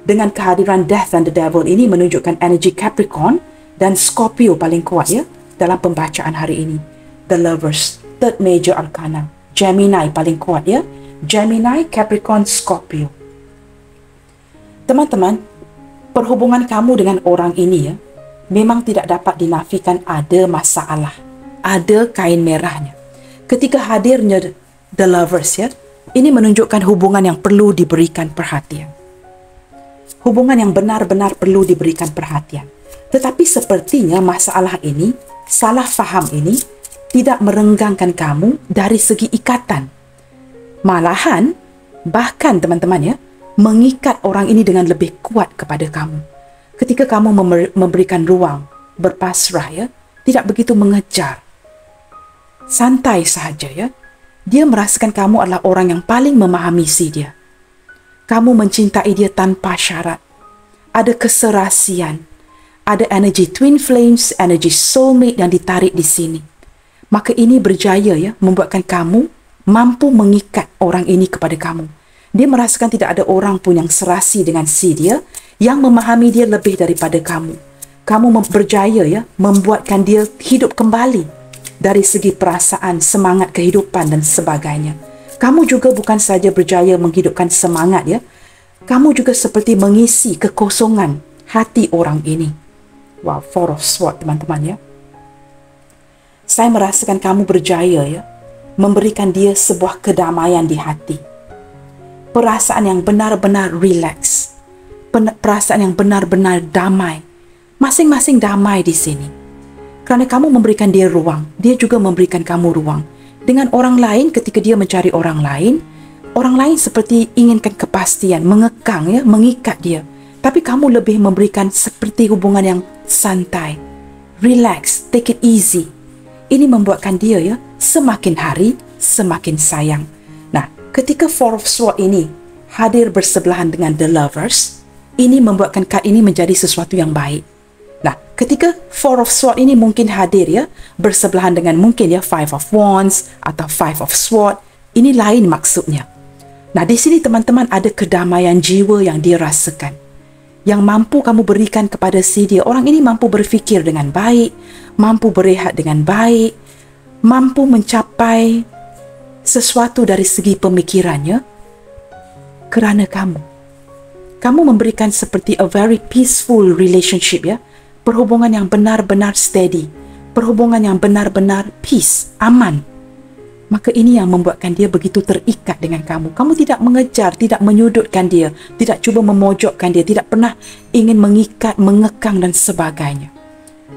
Dengan kehadiran Death and the Devil ini menunjukkan energi Capricorn dan Scorpio paling kuat ya dalam pembacaan hari ini. The Lovers, third major arcana. Gemini paling kuat ya. Gemini, Capricorn, Scorpio. Teman-teman, perhubungan kamu dengan orang ini ya, memang tidak dapat dinafikan ada masalah. Ada kain merahnya. Ketika hadirnya The Lovers ya, ini menunjukkan hubungan yang perlu diberikan perhatian. Hubungan yang benar-benar perlu diberikan perhatian. Tetapi sepertinya masalah ini, salah faham ini, tidak merenggangkan kamu dari segi ikatan. Malahan, bahkan teman-teman ya, mengikat orang ini dengan lebih kuat kepada kamu. Ketika kamu memberikan ruang, berpasrah ya, tidak begitu mengejar. Santai sahaja ya. Dia merasakan kamu adalah orang yang paling memahami si dia. Kamu mencintai dia tanpa syarat. Ada keserasian. Ada energi twin flames, energi soulmate yang ditarik di sini. Maka ini berjaya ya, membuatkan kamu mampu mengikat orang ini kepada kamu. Dia merasakan tidak ada orang pun yang serasi dengan si dia, yang memahami dia lebih daripada kamu. Kamu berjaya ya, membuatkan dia hidup kembali. Dari segi perasaan, semangat kehidupan dan sebagainya. Kamu juga bukan saja berjaya menghidupkan semangat ya. Kamu juga seperti mengisi kekosongan hati orang ini. Wow, Four of Swords teman-teman ya. Saya merasakan kamu berjaya ya, memberikan dia sebuah kedamaian di hati. Perasaan yang benar-benar relax. Perasaan yang benar-benar damai. Masing-masing damai di sini. Kerana kamu memberikan dia ruang, dia juga memberikan kamu ruang. Dengan orang lain, ketika dia mencari orang lain seperti inginkan kepastian, mengekang ya, mengikat dia. Tapi kamu lebih memberikan seperti hubungan yang santai, relax, take it easy. Ini membuatkan dia ya, semakin hari semakin sayang. Nah, ketika Four of Swords ini hadir bersebelahan dengan The Lovers, ini membuatkan kad ini menjadi sesuatu yang baik. Nah, ketika Four of Swords ini mungkin hadir ya, bersebelahan dengan mungkin ya Five of Wands atau Five of Swords, ini lain maksudnya. Nah, di sini teman-teman ada kedamaian jiwa yang dia rasakan, yang mampu kamu berikan kepada si dia. Orang ini mampu berfikir dengan baik, mampu berehat dengan baik, mampu mencapai sesuatu dari segi pemikirannya kerana kamu. Kamu memberikan seperti a very peaceful relationship ya. Perhubungan yang benar-benar steady. Perhubungan yang benar-benar peace, aman. Maka ini yang membuatkan dia begitu terikat dengan kamu. Kamu tidak mengejar, tidak menyudutkan dia, tidak cuba memojokkan dia, tidak pernah ingin mengikat, mengekang dan sebagainya.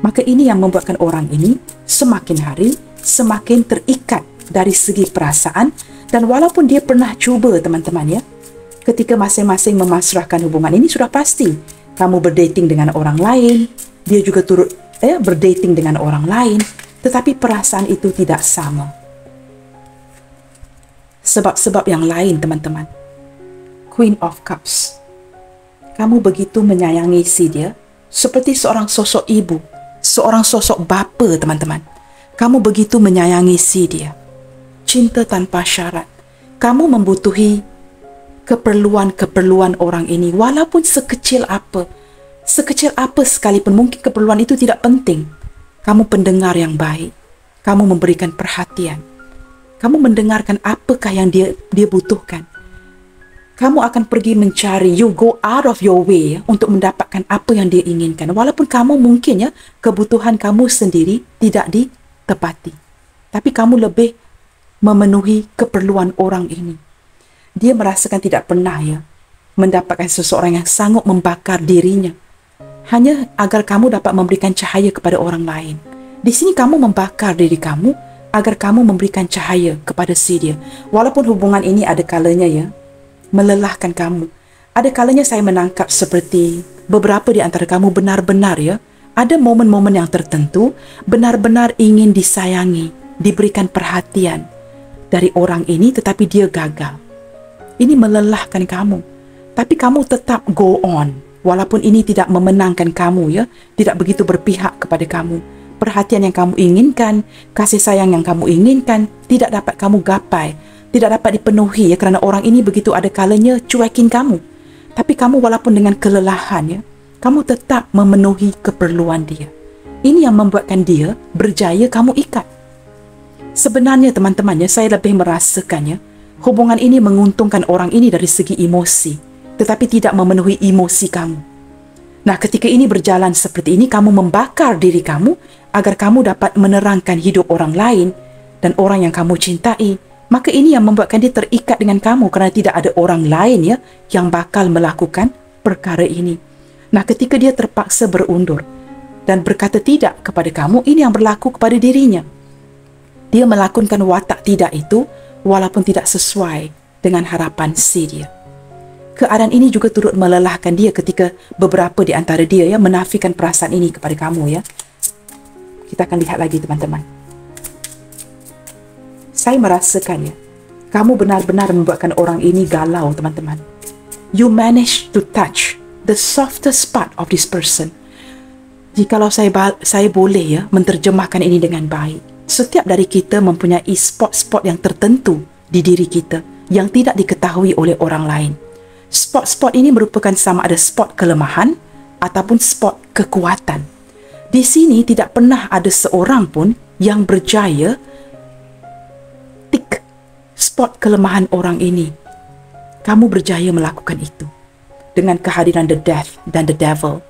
Maka ini yang membuatkan orang ini semakin hari semakin terikat dari segi perasaan. Dan walaupun dia pernah cuba teman-teman ya, ketika masing-masing memasrahkan hubungan ini, sudah pasti kamu berdating dengan orang lain, dia juga turut berdating dengan orang lain, tetapi perasaan itu tidak sama. Sebab-sebab yang lain teman-teman. Queen of Cups. Kamu begitu menyayangi si dia, seperti seorang sosok ibu, seorang sosok bapa teman-teman. Kamu begitu menyayangi si dia. Cinta tanpa syarat. Kamu membutuhi keperluan-keperluan orang ini, walaupun sekecil apa sekalipun, mungkin keperluan itu tidak penting. Kamu pendengar yang baik, kamu memberikan perhatian, kamu mendengarkan apakah yang dia butuhkan. Kamu akan pergi mencari, you go out of your way untuk mendapatkan apa yang dia inginkan, walaupun kamu mungkin ya kebutuhan kamu sendiri tidak ditepati, tapi kamu lebih memenuhi keperluan orang ini. Dia merasakan tidak pernah ya mendapatkan seseorang yang sanggup membakar dirinya hanya agar kamu dapat memberikan cahaya kepada orang lain. Di sini kamu membakar diri kamu agar kamu memberikan cahaya kepada si dia. Walaupun hubungan ini ada kalanya ya melelahkan kamu. Ada kalanya saya menangkap seperti beberapa di antara kamu benar-benar ya ada momen-momen yang tertentu benar-benar ingin disayangi, diberikan perhatian dari orang ini, tetapi dia gagal. Ini melelahkan kamu, tapi kamu tetap go on, walaupun ini tidak memenangkan kamu ya, tidak begitu berpihak kepada kamu. Perhatian yang kamu inginkan, kasih sayang yang kamu inginkan, tidak dapat kamu gapai, tidak dapat dipenuhi ya, kerana orang ini begitu ada kalanya cuekin kamu. Tapi kamu walaupun dengan kelelahan ya, kamu tetap memenuhi keperluan dia. Ini yang membuatkan dia berjaya kamu ikat. Sebenarnya teman-teman ya, saya lebih merasakannya hubungan ini menguntungkan orang ini dari segi emosi, tetapi tidak memenuhi emosi kamu. Nah, ketika ini berjalan seperti ini, kamu membakar diri kamu agar kamu dapat menerangkan hidup orang lain dan orang yang kamu cintai. Maka ini yang membuatkan dia terikat dengan kamu kerana tidak ada orang lain ya yang bakal melakukan perkara ini. Nah, ketika dia terpaksa berundur dan berkata tidak kepada kamu, ini yang berlaku kepada dirinya. Dia melakukan watak tidak itu walaupun tidak sesuai dengan harapan si dia. Keadaan ini juga turut melelahkan dia ketika beberapa di antara dia ya menafikan perasaan ini kepada kamu ya. Kita akan lihat lagi teman-teman. Saya merasakannya. Kamu benar-benar membuatkan orang ini galau teman-teman. You manage to touch the softest part of this person. Jikalau saya boleh ya menterjemahkan ini dengan baik. Setiap dari kita mempunyai spot-spot yang tertentu di diri kita yang tidak diketahui oleh orang lain. Spot-spot ini merupakan sama ada spot kelemahan ataupun spot kekuatan. Di sini tidak pernah ada seorang pun yang berjaya tik spot kelemahan orang ini. Kamu berjaya melakukan itu. Dengan kehadiran the death dan the devil,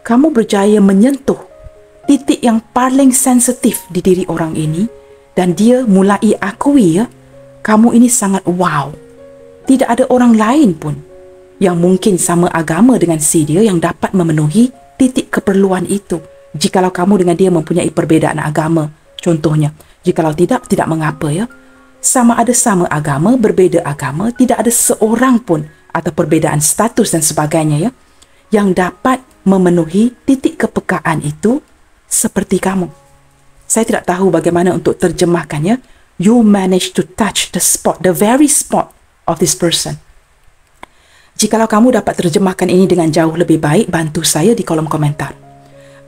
kamu berjaya menyentuh titik yang paling sensitif di diri orang ini dan dia mulai akui ya, kamu ini sangat wow. Tidak ada orang lain pun yang mungkin sama agama dengan si dia yang dapat memenuhi titik keperluan itu. Jikalau kamu dengan dia mempunyai perbezaan agama, contohnya. Jikalau tidak mengapa ya. Sama ada sama agama, berbeza agama, tidak ada seorang pun atau perbezaan status dan sebagainya ya yang dapat memenuhi titik kepekaan itu seperti kamu. Saya tidak tahu bagaimana untuk terjemahkannya. You manage to touch the spot, the very spot of this person. Jikalau kamu dapat terjemahkan ini dengan jauh lebih baik, bantu saya di kolom komentar.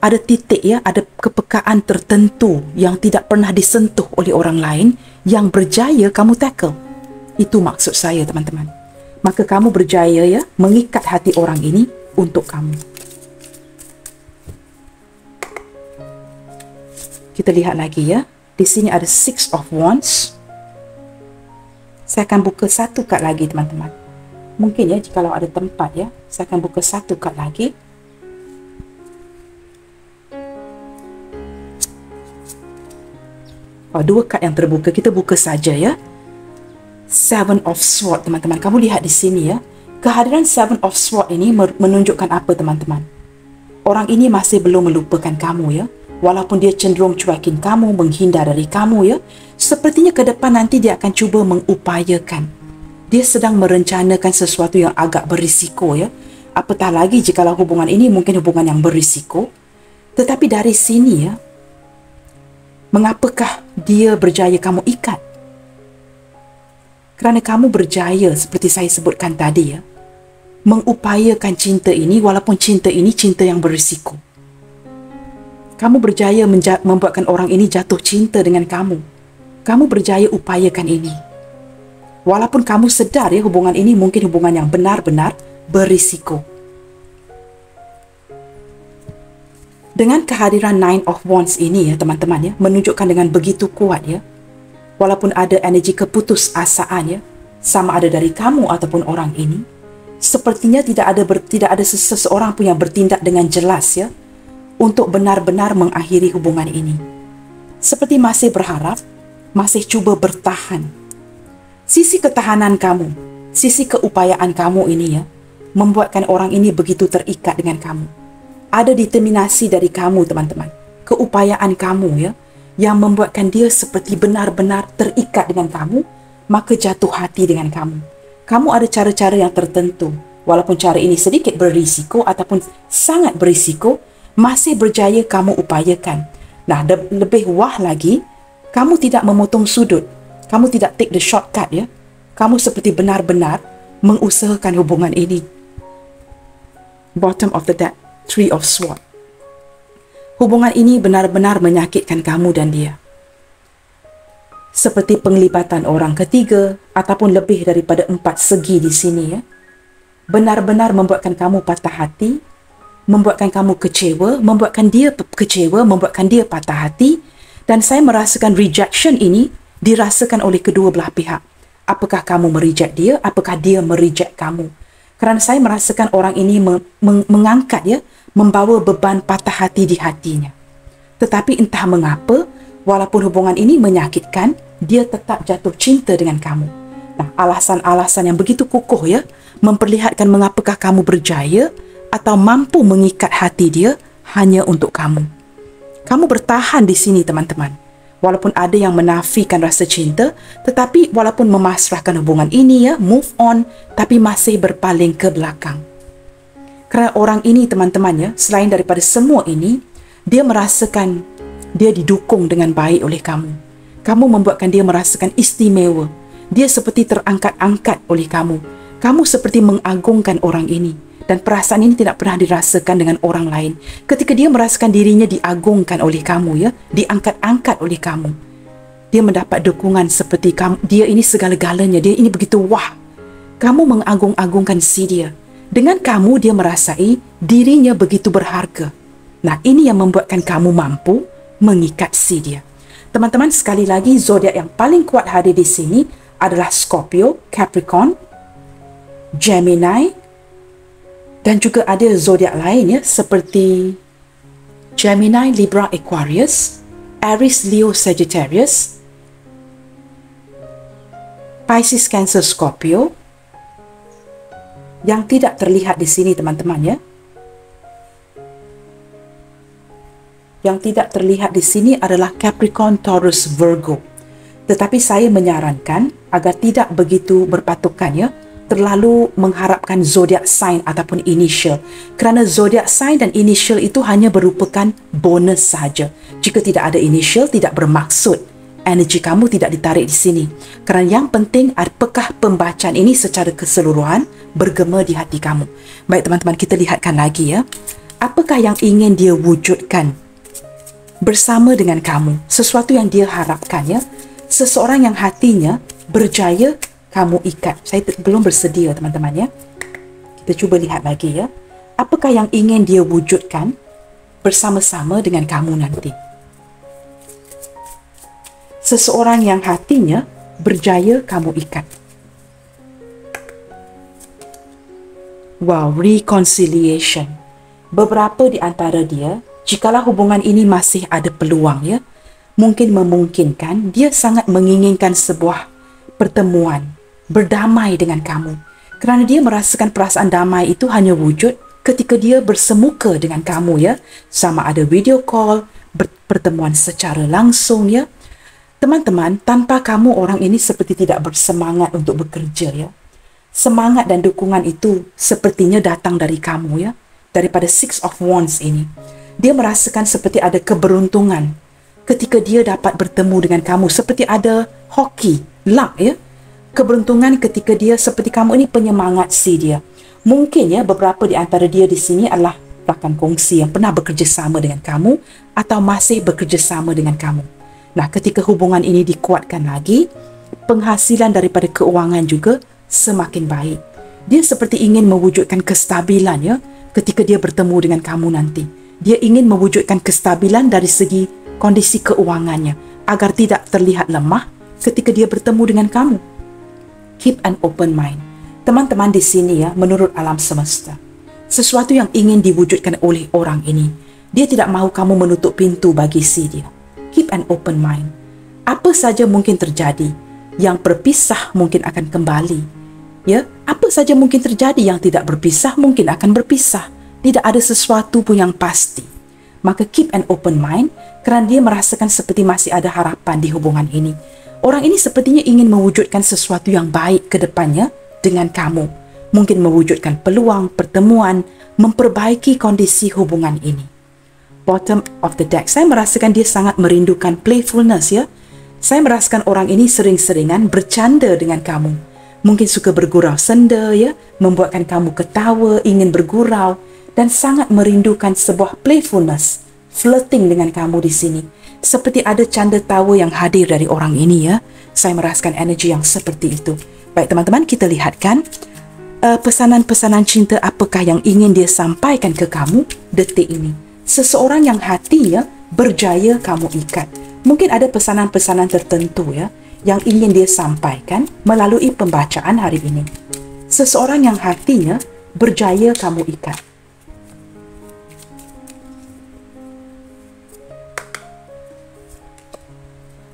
Ada titik ya, ada kepekaan tertentu yang tidak pernah disentuh oleh orang lain yang berjaya kamu tackle. Itu maksud saya, teman-teman. Maka kamu berjaya ya mengikat hati orang ini untuk kamu. Kita lihat lagi ya. Di sini ada Six of Wands. Saya akan buka satu kad lagi, teman-teman. Mungkin ya, jikalau ada tempat ya, saya akan buka satu kad lagi. Oh, dua kad yang terbuka, kita buka saja ya. Seven of Swords, teman-teman. Kamu lihat di sini ya. Kehadiran Seven of Swords ini menunjukkan apa, teman-teman? Orang ini masih belum melupakan kamu ya. Walaupun dia cenderung cuekin kamu, menghindar dari kamu ya. Sepertinya ke depan nanti dia akan cuba mengupayakan. Dia sedang merencanakan sesuatu yang agak berisiko ya. Apatah lagi jikalau hubungan ini mungkin hubungan yang berisiko. Tetapi dari sini ya, mengapakah dia berjaya kamu ikat? Kerana kamu berjaya seperti saya sebutkan tadi ya, mengupayakan cinta ini walaupun cinta ini cinta yang berisiko. Kamu berjaya membuatkan orang ini jatuh cinta dengan kamu. Kamu berjaya upayakan ini. Walaupun kamu sedar ya hubungan ini mungkin hubungan yang benar-benar berisiko. Dengan kehadiran Nine of Wands ini ya teman-teman ya, menunjukkan dengan begitu kuat ya. Walaupun ada energi keputusasaan ya, sama ada dari kamu ataupun orang ini, sepertinya tidak ada seseorang pun yang bertindak dengan jelas ya, untuk benar-benar mengakhiri hubungan ini. Seperti masih berharap, masih cuba bertahan. Sisi ketahanan kamu, sisi keupayaan kamu ini ya, membuatkan orang ini begitu terikat dengan kamu. Ada determinasi dari kamu, teman-teman. Keupayaan kamu ya, yang membuatkan dia seperti benar-benar terikat dengan kamu, maka jatuh hati dengan kamu. Kamu ada cara-cara yang tertentu, walaupun cara ini sedikit berisiko ataupun sangat berisiko, masih berjaya kamu upayakan. Nah, lebih wah lagi, kamu tidak memotong sudut. Kamu tidak take the shortcut ya. Kamu seperti benar-benar mengusahakan hubungan ini. Bottom of the deck, Three of Swords. Hubungan ini benar-benar menyakitkan kamu dan dia. Seperti penglibatan orang ketiga ataupun lebih daripada 4 segi di sini ya. Benar-benar membuatkan kamu patah hati, membuatkan kamu kecewa, membuatkan dia kecewa, membuatkan dia patah hati. Dan saya merasakan rejection ini dirasakan oleh kedua belah pihak. Apakah kamu mereject dia, apakah dia mereject kamu? Kerana saya merasakan orang ini mengangkat ya, membawa beban patah hati di hatinya. Tetapi entah mengapa, walaupun hubungan ini menyakitkan, dia tetap jatuh cinta dengan kamu. Nah, alasan-alasan yang begitu kukuh ya, memperlihatkan mengapakah kamu berjaya atau mampu mengikat hati dia hanya untuk kamu. Kamu bertahan di sini, teman-teman. Walaupun ada yang menafikan rasa cinta, tetapi walaupun memasrahkan hubungan ini ya, move on, tapi masih berpaling ke belakang. Kerana orang ini, teman-teman ya, selain daripada semua ini, dia merasakan dia didukung dengan baik oleh kamu. Kamu membuatkan dia merasakan istimewa. Dia seperti terangkat-angkat oleh kamu. Kamu seperti mengagungkan orang ini. Dan perasaan ini tidak pernah dirasakan dengan orang lain. Ketika dia merasakan dirinya diagungkan oleh kamu ya, diangkat-angkat oleh kamu. Dia mendapat dukungan seperti kamu. Dia ini segala-galanya. Dia ini begitu wah. Kamu mengagung-agungkan si dia. Dengan kamu dia merasai dirinya begitu berharga. Nah, ini yang membuatkan kamu mampu mengikat si dia. Teman-teman, sekali lagi zodiak yang paling kuat hadir di sini adalah Scorpio, Capricorn, Gemini, dan juga ada zodiak lain ya, seperti Gemini, Libra, Aquarius, Aries, Leo, Sagittarius, Pisces, Cancer, Scorpio. Yang tidak terlihat di sini, teman-teman ya. Yang tidak terlihat di sini adalah Capricorn, Taurus, Virgo. Tetapi saya menyarankan agar tidak begitu berpatukan ya, terlalu mengharapkan zodiak sign ataupun initial. Kerana zodiak sign dan initial itu hanya merupakan bonus sahaja. Jika tidak ada initial, tidak bermaksud energi kamu tidak ditarik di sini. Kerana yang penting, apakah pembacaan ini secara keseluruhan bergema di hati kamu. Baik teman-teman, kita lihatkan lagi ya. Apakah yang ingin dia wujudkan bersama dengan kamu? Sesuatu yang dia harapkan ya. Seseorang yang hatinya berjaya kamu ikat. Saya belum bersedia teman-teman ya. Kita cuba lihat lagi ya. Apakah yang ingin dia wujudkan bersama-sama dengan kamu nanti? Seseorang yang hatinya berjaya kamu ikat. Wow, reconciliation. Beberapa di antara dia, jikalau hubungan ini masih ada peluang ya, mungkin memungkinkan, dia sangat menginginkan sebuah pertemuan, berdamai dengan kamu. Kerana dia merasakan perasaan damai itu hanya wujud ketika dia bersemuka dengan kamu ya. Sama ada video call, pertemuan secara langsung ya. Teman-teman, tanpa kamu orang ini seperti tidak bersemangat untuk bekerja ya. Semangat dan dukungan itu sepertinya datang dari kamu ya. Daripada Six of Wands ini. Dia merasakan seperti ada keberuntungan ketika dia dapat bertemu dengan kamu. Seperti ada hoki, luck ya. Keberuntungan ketika dia seperti kamu ini penyemangat si dia. Mungkin ya beberapa di antara dia di sini adalah rakan kongsi yang pernah bekerja sama dengan kamu atau masih bekerja sama dengan kamu. Nah, ketika hubungan ini dikuatkan lagi, penghasilan daripada keuangan juga semakin baik. Dia seperti ingin mewujudkan kestabilan ya ketika dia bertemu dengan kamu nanti. Dia ingin mewujudkan kestabilan dari segi kondisi keuangannya agar tidak terlihat lemah ketika dia bertemu dengan kamu. Keep an open mind. Teman-teman di sini ya, menurut alam semesta, sesuatu yang ingin diwujudkan oleh orang ini, dia tidak mahu kamu menutup pintu bagi si dia. Keep an open mind. Apa saja mungkin terjadi. Yang berpisah mungkin akan kembali. Ya, apa saja mungkin terjadi. Yang tidak berpisah mungkin akan berpisah. Tidak ada sesuatu pun yang pasti. Maka keep an open mind kerana dia merasakan seperti masih ada harapan di hubungan ini. Orang ini sepertinya ingin mewujudkan sesuatu yang baik ke depannya dengan kamu. Mungkin mewujudkan peluang, pertemuan, memperbaiki kondisi hubungan ini. Bottom of the deck. Saya merasakan dia sangat merindukan playfulness ya. Saya merasakan orang ini sering-seringan bercanda dengan kamu. Mungkin suka bergurau senda ya, membuatkan kamu ketawa, ingin bergurau dan sangat merindukan sebuah playfulness, flirting dengan kamu di sini. Seperti ada canda tawa yang hadir dari orang ini ya. Saya merasakan energi yang seperti itu. Baik teman-teman, kita lihatkan pesanan-pesanan cinta apakah yang ingin dia sampaikan ke kamu detik ini. Seseorang yang hatinya berjaya kamu ikat. Mungkin ada pesanan-pesanan tertentu ya yang ingin dia sampaikan melalui pembacaan hari ini. Seseorang yang hatinya berjaya kamu ikat.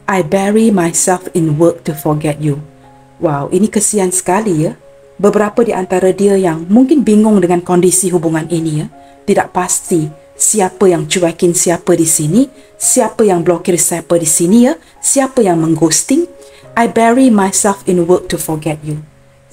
I bury myself in work to forget you. Wow, ini kesian sekali ya. Beberapa di antara dia yang mungkin bingung dengan kondisi hubungan ini ya. Tidak pasti siapa yang cuekin siapa di sini, siapa yang blokir siapa di sini ya, siapa yang mengghosting. I bury myself in work to forget you.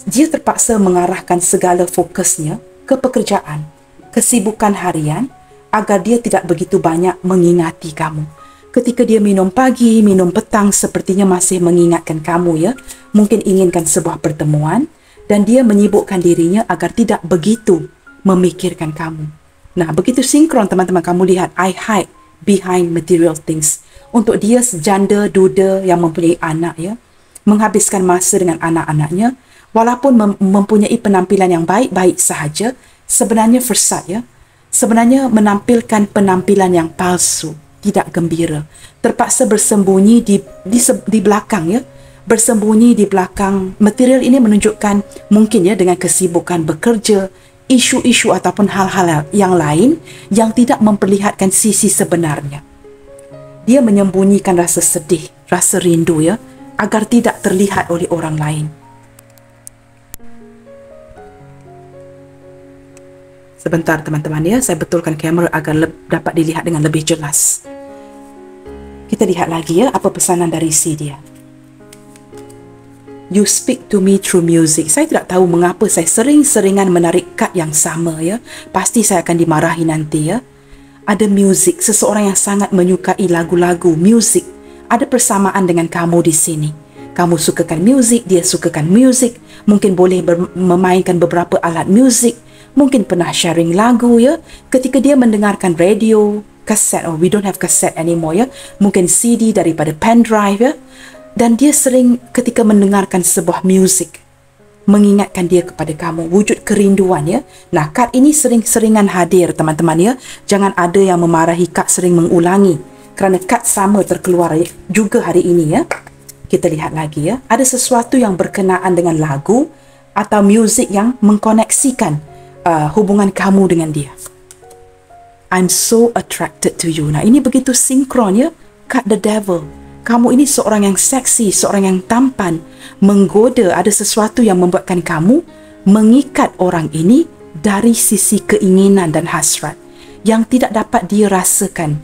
Dia terpaksa mengarahkan segala fokusnya ke pekerjaan, kesibukan harian agar dia tidak begitu banyak mengingati kamu. Ketika dia minum pagi, minum petang, sepertinya masih mengingatkan kamu ya. Mungkin inginkan sebuah pertemuan dan dia menyibukkan dirinya agar tidak begitu memikirkan kamu. Nah, begitu sinkron teman-teman, kamu lihat I hide behind material things. Untuk dia sejanda duda yang mempunyai anak ya, menghabiskan masa dengan anak-anaknya, walaupun mempunyai penampilan yang baik-baik sahaja, sebenarnya versat ya. Sebenarnya menampilkan penampilan yang palsu, tidak gembira, terpaksa bersembunyi di belakang ya, bersembunyi di belakang. Material ini menunjukkan mungkin ya dengan kesibukan bekerja, isu-isu ataupun hal-hal yang lain yang tidak memperlihatkan sisi sebenarnya. Dia menyembunyikan rasa sedih, rasa rindu ya, agar tidak terlihat oleh orang lain. Sebentar teman-teman ya, saya betulkan kamera agar dapat dilihat dengan lebih jelas. Kita lihat lagi ya apa pesanan dari si dia. You speak to me through music. Saya tidak tahu mengapa saya sering-seringan menarik kad yang sama ya. Pasti saya akan dimarahi nanti ya. Ada music, seseorang yang sangat menyukai lagu-lagu, music. ada persamaan dengan kamu di sini. Kamu sukakan muzik, dia sukakan muzik, mungkin boleh memainkan beberapa alat muzik, mungkin pernah sharing lagu ya, ketika dia mendengarkan radio, kaset, we don't have kaset anymore ya, mungkin CD daripada pen drive ya, dan dia sering ketika mendengarkan sebuah muzik, mengingatkan dia kepada kamu, wujud kerinduan ya. Nah, kad ini sering-seringan hadir teman-teman ya, jangan ada yang memarahi kad sering mengulangi, kerana kad sama terkeluar juga hari ini ya. Kita lihat lagi ya, ada sesuatu yang berkenaan dengan lagu atau muzik yang mengkoneksikan hubungan kamu dengan dia. I'm so attracted to you. Nah, ini begitu sinkron ya, cut the devil. Kamu ini seorang yang seksi, seorang yang tampan, menggoda, ada sesuatu yang membuatkan kamu mengikat orang ini dari sisi keinginan dan hasrat yang tidak dapat dia rasakan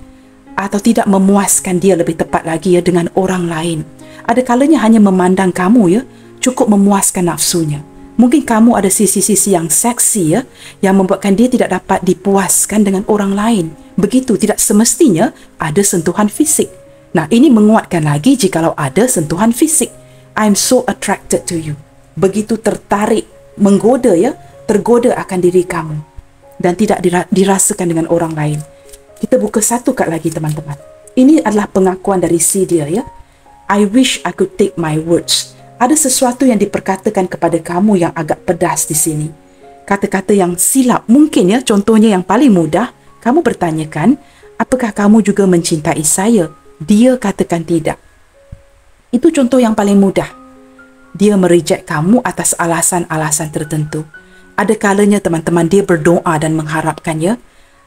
atau tidak memuaskan dia, lebih tepat lagi ya, dengan orang lain. Ada kalanya hanya memandang kamu ya, cukup memuaskan nafsunya. Mungkin kamu ada sisi-sisi yang seksi ya, yang membuatkan dia tidak dapat dipuaskan dengan orang lain. Begitu, tidak semestinya ada sentuhan fisik. Nah, ini menguatkan lagi jikalau ada sentuhan fisik. I'm so attracted to you. Begitu tertarik, menggoda ya, tergoda akan diri kamu. Dan tidak dirasakan dengan orang lain. Kita buka satu kad lagi teman-teman. Ini adalah pengakuan dari si dia ya. I wish I could take my words. Ada sesuatu yang diperkatakan kepada kamu yang agak pedas di sini. Kata-kata yang silap. Mungkin ya, contohnya yang paling mudah, kamu bertanyakan, apakah kamu juga mencintai saya? Dia katakan tidak. Itu contoh yang paling mudah. Dia mereject kamu atas alasan-alasan tertentu. Ada kalanya teman-teman dia berdoa dan mengharapkannya.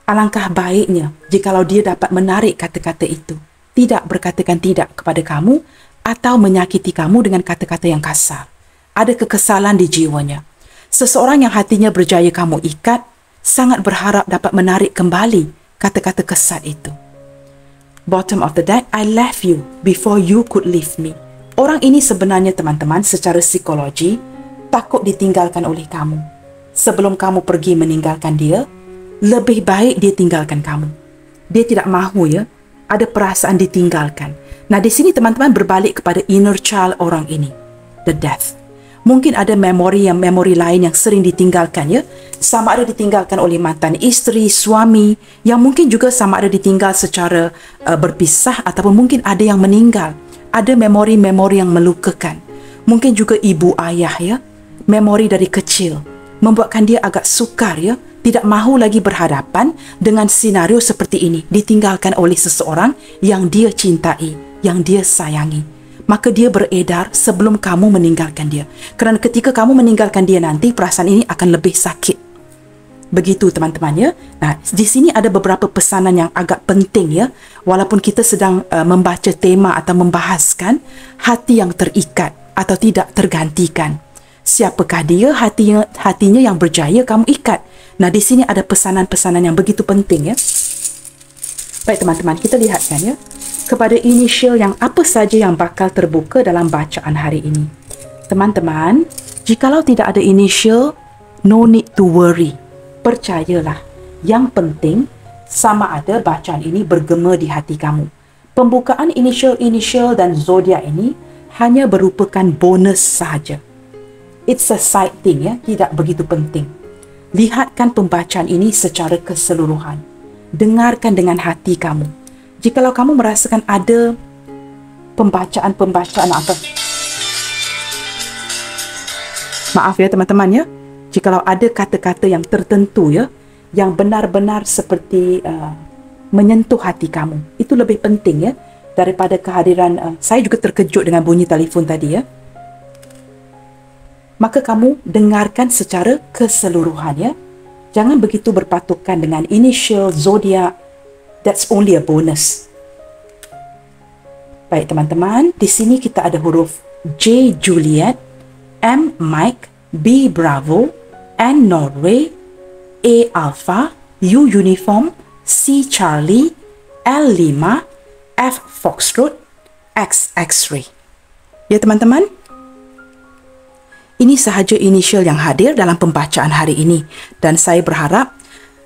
Alangkah baiknya jikalau dia dapat menarik kata-kata itu. Tidak berkatakan tidak kepada kamu atau menyakiti kamu dengan kata-kata yang kasar. Ada kekesalan di jiwanya. Seseorang yang hatinya berjaya kamu ikat, sangat berharap dapat menarik kembali kata-kata kesat itu. Bottom of the deck, I left you before you could leave me. Orang ini sebenarnya teman-teman secara psikologi takut ditinggalkan oleh kamu. Sebelum kamu pergi meninggalkan dia, lebih baik dia tinggalkan kamu. Dia tidak mahu ya, ada perasaan ditinggalkan. Nah, di sini teman-teman berbalik kepada inner child orang ini, the death. Mungkin ada memori lain yang sering ditinggalkan ya, sama ada ditinggalkan oleh mantan isteri, suami, yang mungkin juga sama ada ditinggal secara berpisah, ataupun mungkin ada yang meninggal. Ada memori-memori yang melukakan. Mungkin juga ibu ayah ya, memori dari kecil membuatkan dia agak sukar ya, tidak mahu lagi berhadapan dengan senario seperti ini, ditinggalkan oleh seseorang yang dia cintai, yang dia sayangi. Maka dia beredar sebelum kamu meninggalkan dia. Kerana ketika kamu meninggalkan dia nanti, perasaan ini akan lebih sakit. Begitu teman-teman ya. Nah, di sini ada beberapa pesanan yang agak penting ya. Walaupun kita sedang membaca tema atau membahaskan hati yang terikat atau tidak tergantikan. Siapakah dia? Hatinya yang berjaya kamu ikat. Nah, di sini ada pesanan-pesanan yang begitu penting ya. Baik teman-teman, kita lihatkan ya. Kepada inisial yang apa saja yang bakal terbuka dalam bacaan hari ini. Teman-teman, jikalau tidak ada inisial, no need to worry. Percayalah, yang penting sama ada bacaan ini bergema di hati kamu. Pembukaan inisial dan zodiak ini hanya merupakan bonus sahaja. It's a side thing ya, tidak begitu penting. Lihatkan pembacaan ini secara keseluruhan. Dengarkan dengan hati kamu. Jikalau kamu merasakan ada pembacaan atau maaf ya teman-teman ya, jikalau ada kata-kata yang tertentu ya, yang benar-benar seperti menyentuh hati kamu, itu lebih penting ya daripada kehadiran saya juga terkejut dengan bunyi telefon tadi ya. Maka kamu dengarkan secara keseluruhan ya. Jangan begitu berpatukan dengan initial, zodiak. That's only a bonus. Baik teman-teman, di sini kita ada huruf J Juliet, M Mike, B Bravo, N Norway, A Alpha, U Uniform, C Charlie, L Lima, F Foxtrot, X X-ray. Ya teman-teman, ini sahaja inisial yang hadir dalam pembacaan hari ini, dan saya berharap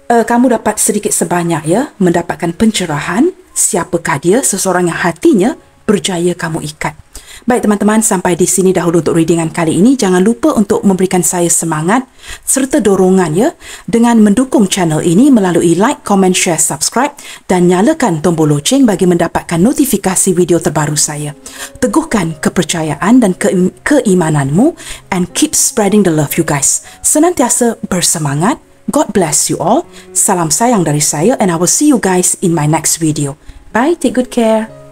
kamu dapat sedikit sebanyak ya mendapatkan pencerahan siapakah dia, seseorang yang hatinya berjaya kamu ikat. Baik teman-teman, sampai di sini dahulu untuk readingan kali ini. Jangan lupa untuk memberikan saya semangat serta dorongan ya dengan mendukung channel ini melalui like, comment, share, subscribe dan nyalakan tombol loceng bagi mendapatkan notifikasi video terbaru saya. Teguhkan kepercayaan dan keimananmu and keep spreading the love you guys. Senantiasa bersemangat. God bless you all. Salam sayang dari saya and I will see you guys in my next video. Bye, take good care.